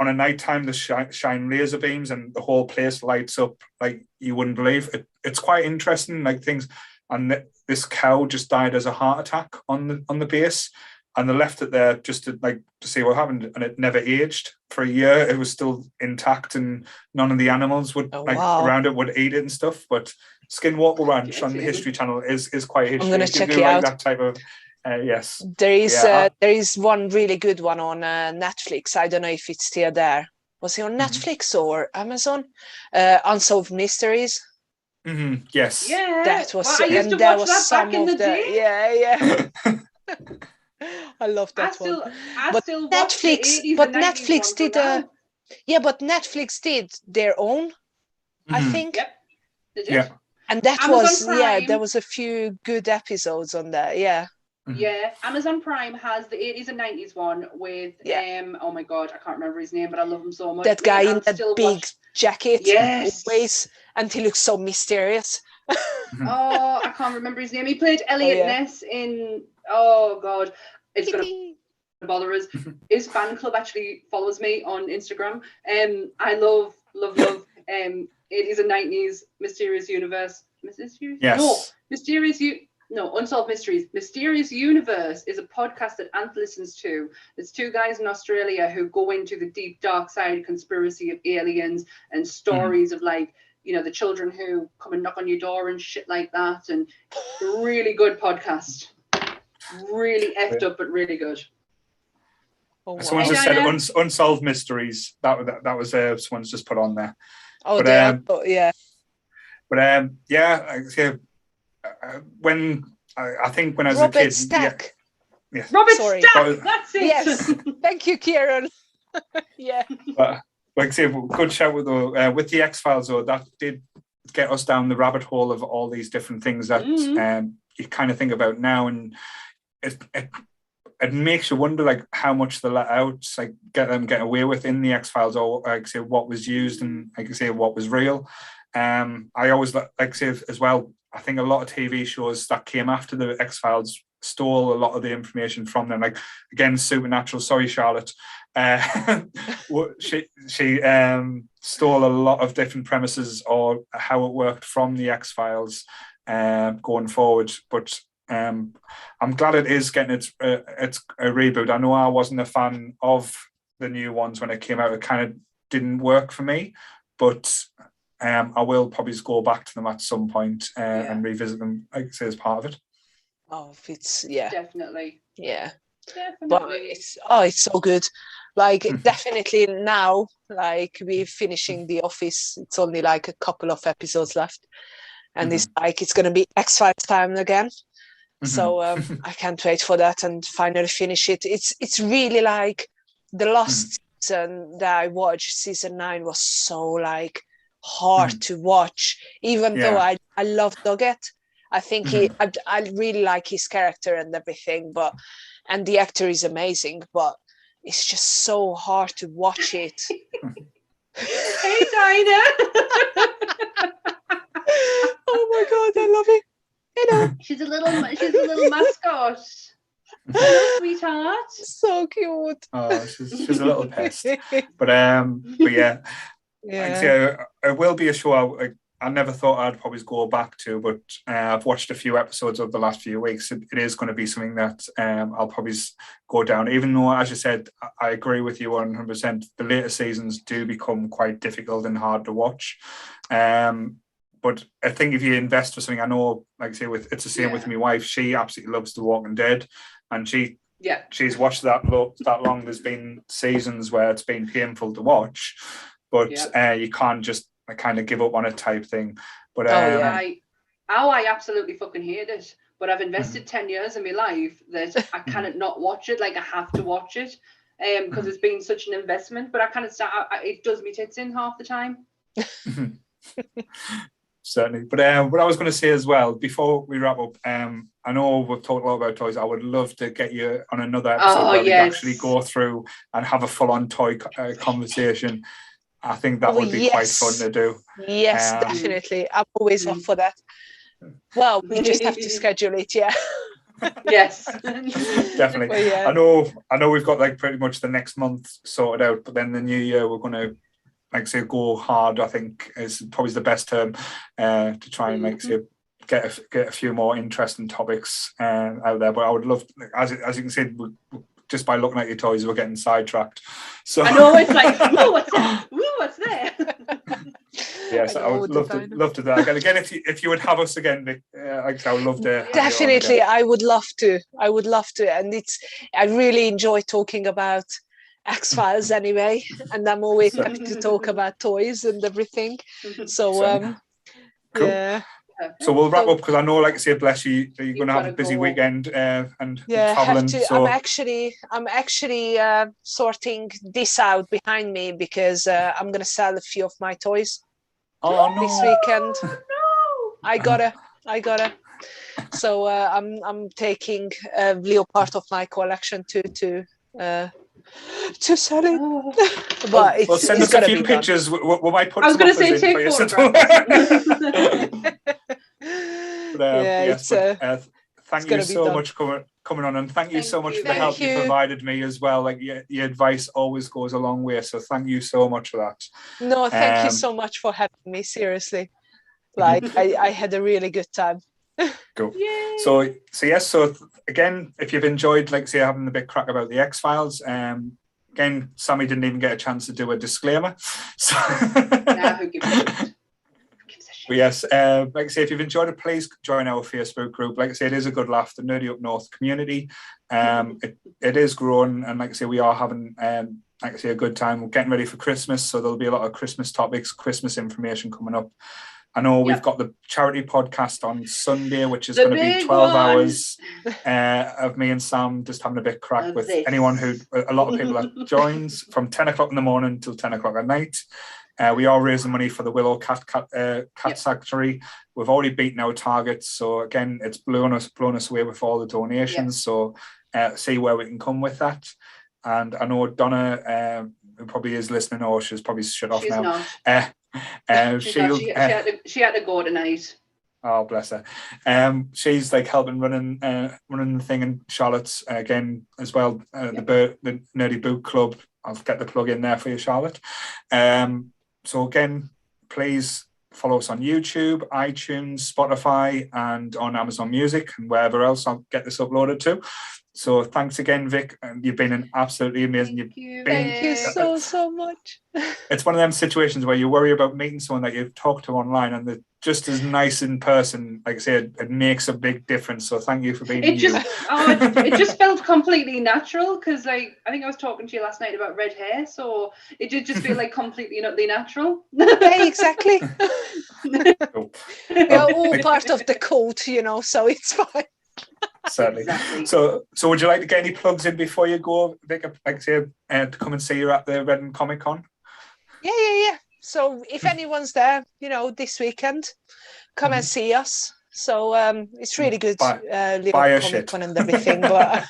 S1: On a night time, they shine laser beams, and the whole place lights up like you wouldn't believe. It's quite interesting, like things. And this cow just died as a heart attack on the base, and they left it there just to see what happened, and it never aged for a year. It was still intact, and none of the animals would around it would eat it and stuff. But Skinwalker Ranch on the History Channel is quite history.
S2: I'm going to check it out.
S1: That type of. Yes,
S2: there is one really good one on Netflix. I don't know if it's still there. Was it on Netflix or Amazon? Unsolved Mysteries.
S1: Yes.
S3: Yeah,
S2: that was.
S3: I used to watch that back in the day.
S2: Yeah. I love that one.
S3: But Netflix.
S2: But Netflix did. But Netflix did their own. I think.
S3: Yep. They did.
S1: Yeah.
S2: And that Amazon Prime, there was a few good episodes on there. Yeah.
S3: Yeah, Amazon Prime has the 80s and 90s one with oh my god, I can't remember his name, but I love him so much.
S2: That guy in that big jacket, always, and he looks so mysterious.
S3: Oh, I can't remember his name. He played Elliot Ness in. Oh god, it's gonna bother us. His fan club actually follows me on Instagram. I love 80s and 90s mysterious universe.
S1: Yes.
S3: No, mysterious Unsolved Mysteries. Mysterious Universe is a podcast that Ant listens to. It's two guys in Australia who go into the deep, dark side conspiracy of aliens and stories of like, you know, the children who come and knock on your door and shit like that. And really good podcast. Really effed up, but really good.
S2: Oh, wow.
S1: Someone just said Unsolved Mysteries. That was someone's just put on there.
S2: Oh,
S3: yeah.
S1: But when I think when I was
S2: Robert
S1: a kid,
S2: Stack.
S1: Yeah.
S3: Robert Stack, that's it.
S2: Yes, thank you, Kieran. Yeah.
S1: But like I say, good shout with the X-Files, though, that did get us down the rabbit hole of all these different things that you kind of think about now, and it makes you wonder like how much they let out, like get away with in the X-Files, or like say what was used and like I say what was real. I always like say as well, I think a lot of TV shows that came after the X-Files stole a lot of the information from them. Like again, Supernatural. Sorry, Charlotte. She stole a lot of different premises or how it worked from the X-Files going forward. But I'm glad it is getting it's a reboot. I know I wasn't a fan of the new ones when it came out. It kind of didn't work for me, but I will probably just go back to them at some point and revisit them, like I say, as part of it.
S2: Oh, it's
S3: definitely.
S2: Yeah.
S3: Definitely.
S2: But it's so good. Like definitely now, like we're finishing The Office. It's only like a couple of episodes left, and it's like it's gonna be X-Files time again. So I can't wait for that and finally finish it. It's really like the last season that I watched, season 9, was so like hard to watch, even though I love Doggett. I think I really like his character and everything, and the actor is amazing, but it's just so hard to watch it.
S3: Hey, Dinah.
S2: Oh my God, I love it. You know,
S3: she's a little mascot. Hello, sweetheart.
S2: So cute.
S1: Oh, she's a little pest. But yeah. Like, so it will be a show I never thought I'd probably go back to, but I've watched a few episodes of the last few weeks. It is going to be something that I'll probably go down, even though, as you said, I agree with you 100%. The later seasons do become quite difficult and hard to watch. But I think if you invest for something, I know, like I say, it's the same with my wife. She absolutely loves The Walking Dead, and she's watched that long. There's been seasons where it's been painful to watch, but you can't just kind of give up on it type thing. But
S3: I absolutely fucking hate it. But I've invested 10 years in my life that I cannot not watch it. Like I have to watch it because it's been such an investment. But I kind of it does me tits in half the time.
S1: Certainly. But what I was going to say as well, before we wrap up, I know we've talked a lot about toys. I would love to get you on another episode where we actually go through and have a full-on toy conversation. I think that would be quite fun to do.
S2: Yes, definitely. I'm always up for that. Well, we just have to schedule it,
S3: Yes.
S1: Definitely. I know we've got like pretty much the next month sorted out, but then the new year we're going to, like say, go hard. I think is probably the best term to try and like say get a few more interesting topics out there. But I would love, as you can see, just by looking at your toys, we're getting sidetracked. So
S3: I know it's like, ooh, what's that? Ooh, what's there?
S1: Yes, I would love to do that again. If you would have us again, Vic, I would love to.
S2: Definitely, I would love to. And I really enjoy talking about X-Files anyway, and I'm always happy to talk about toys and everything. So
S1: cool.
S2: Yeah.
S1: So we'll wrap up because I know, like I say, bless you, you're going to have a busy weekend and traveling. So
S2: I'm actually sorting this out behind me because I'm going to sell a few of my toys this weekend.
S3: Oh, no.
S2: I gotta. So I'm taking a little part of my collection to sell it. But
S1: send us a few pictures. We might put.
S3: I was going to say take photographs.
S1: Thank you so much for coming on, and thank you so much for the help you provided me as well. Like your advice always goes a long way, so thank you so much for that.
S2: No, thank you so much for having me. Seriously, like I had a really good time.
S1: Cool.
S3: Yay.
S1: So yes. So again, if you've enjoyed, like say, having a bit crack about the X-Files, again, Sammy didn't even get a chance to do a disclaimer. So
S3: Nah, who gives a shit?
S1: But yes, like I say, if you've enjoyed it, please join our Facebook group. Like I say, it is a good laugh, the Nerdy Up North community. It is growing, and like I say, we are having, like I say, a good time. We're getting ready for Christmas, so there'll be a lot of Christmas topics, Christmas information coming up. I know we've got the charity podcast on Sunday, which is going to be 12 hours of me and Sam just having a bit crack with anyone who, a lot of people that joins from 10 o'clock in the morning till 10 o'clock at night. We are raising money for the Willow Cat Sanctuary. We've already beaten our targets. So again, it's blown us away with all the donations. So see where we can come with that. And I know Donna, who probably is listening, or she's probably shut off now.
S3: She had to go tonight.
S1: Oh, bless her. She's like helping running the thing in Charlotte's again as well. The Nerdy Book Club. I'll get the plug in there for you, Charlotte. So again, please follow us on YouTube, iTunes, Spotify, and on Amazon Music and wherever else I'll get this uploaded to. So thanks again, Vic. You've been an absolutely amazing.
S2: Thank you so much.
S1: It's one of them situations where you worry about meeting someone that you've talked to online and they're just as nice in person. Like I said, it makes a big difference. So thank you for being you.
S3: It just felt completely natural because I think I was talking to you last night about red hair. So it did just feel like completely natural.
S2: Yeah, exactly.
S1: Cool.
S2: We're all part of the cult, so it's fine.
S1: Certainly.
S3: Exactly.
S1: So would you like to get any plugs in before you go, Vic? Like say, to come and see you at the Reading Comic Con?
S2: Yeah. So if anyone's there, this weekend, come and see us. So it's really good. Little Comic Con and everything, but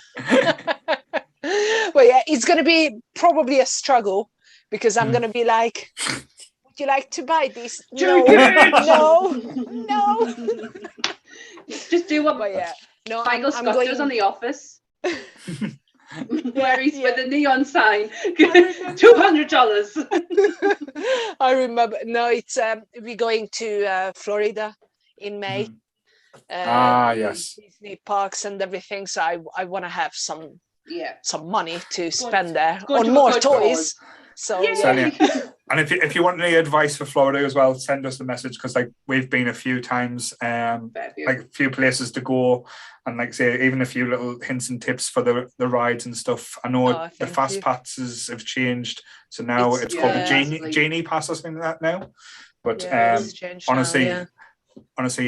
S2: well, yeah, it's going to be probably a struggle because I'm going to be like, would you like to buy this? No.
S3: Just do what.
S2: But yeah. No,
S3: Michael Scott does on The Office. Where he's with a neon sign. $200.
S2: I remember. No, it's we're going to Florida in May.
S1: Yes.
S2: Disney parks and everything. So I want to have some money to spend there
S3: on
S2: more toys. So
S1: yeah. And if you want any advice for Florida as well, send us a message because we've been a few times, a few places to go, and like say even a few little hints and tips for the rides and stuff. I know the fast passes have changed, so now it's called the Genie Pass or something like that now. But honestly,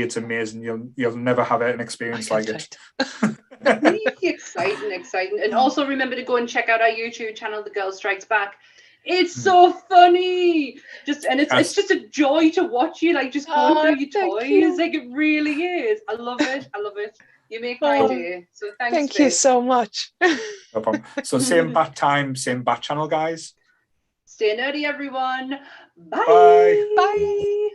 S1: it's amazing. You'll never have an experience like it.
S3: Exciting, and also remember to go and check out our YouTube channel, The Girl Strikes Back. It's so funny, it's just a joy to watch you just going through your toys. It really is. I love it. You make my day. So thanks.
S2: Thank you so much.
S1: No problem. So same bat time, same bat channel, guys.
S3: Stay nerdy, everyone. Bye.
S2: Bye.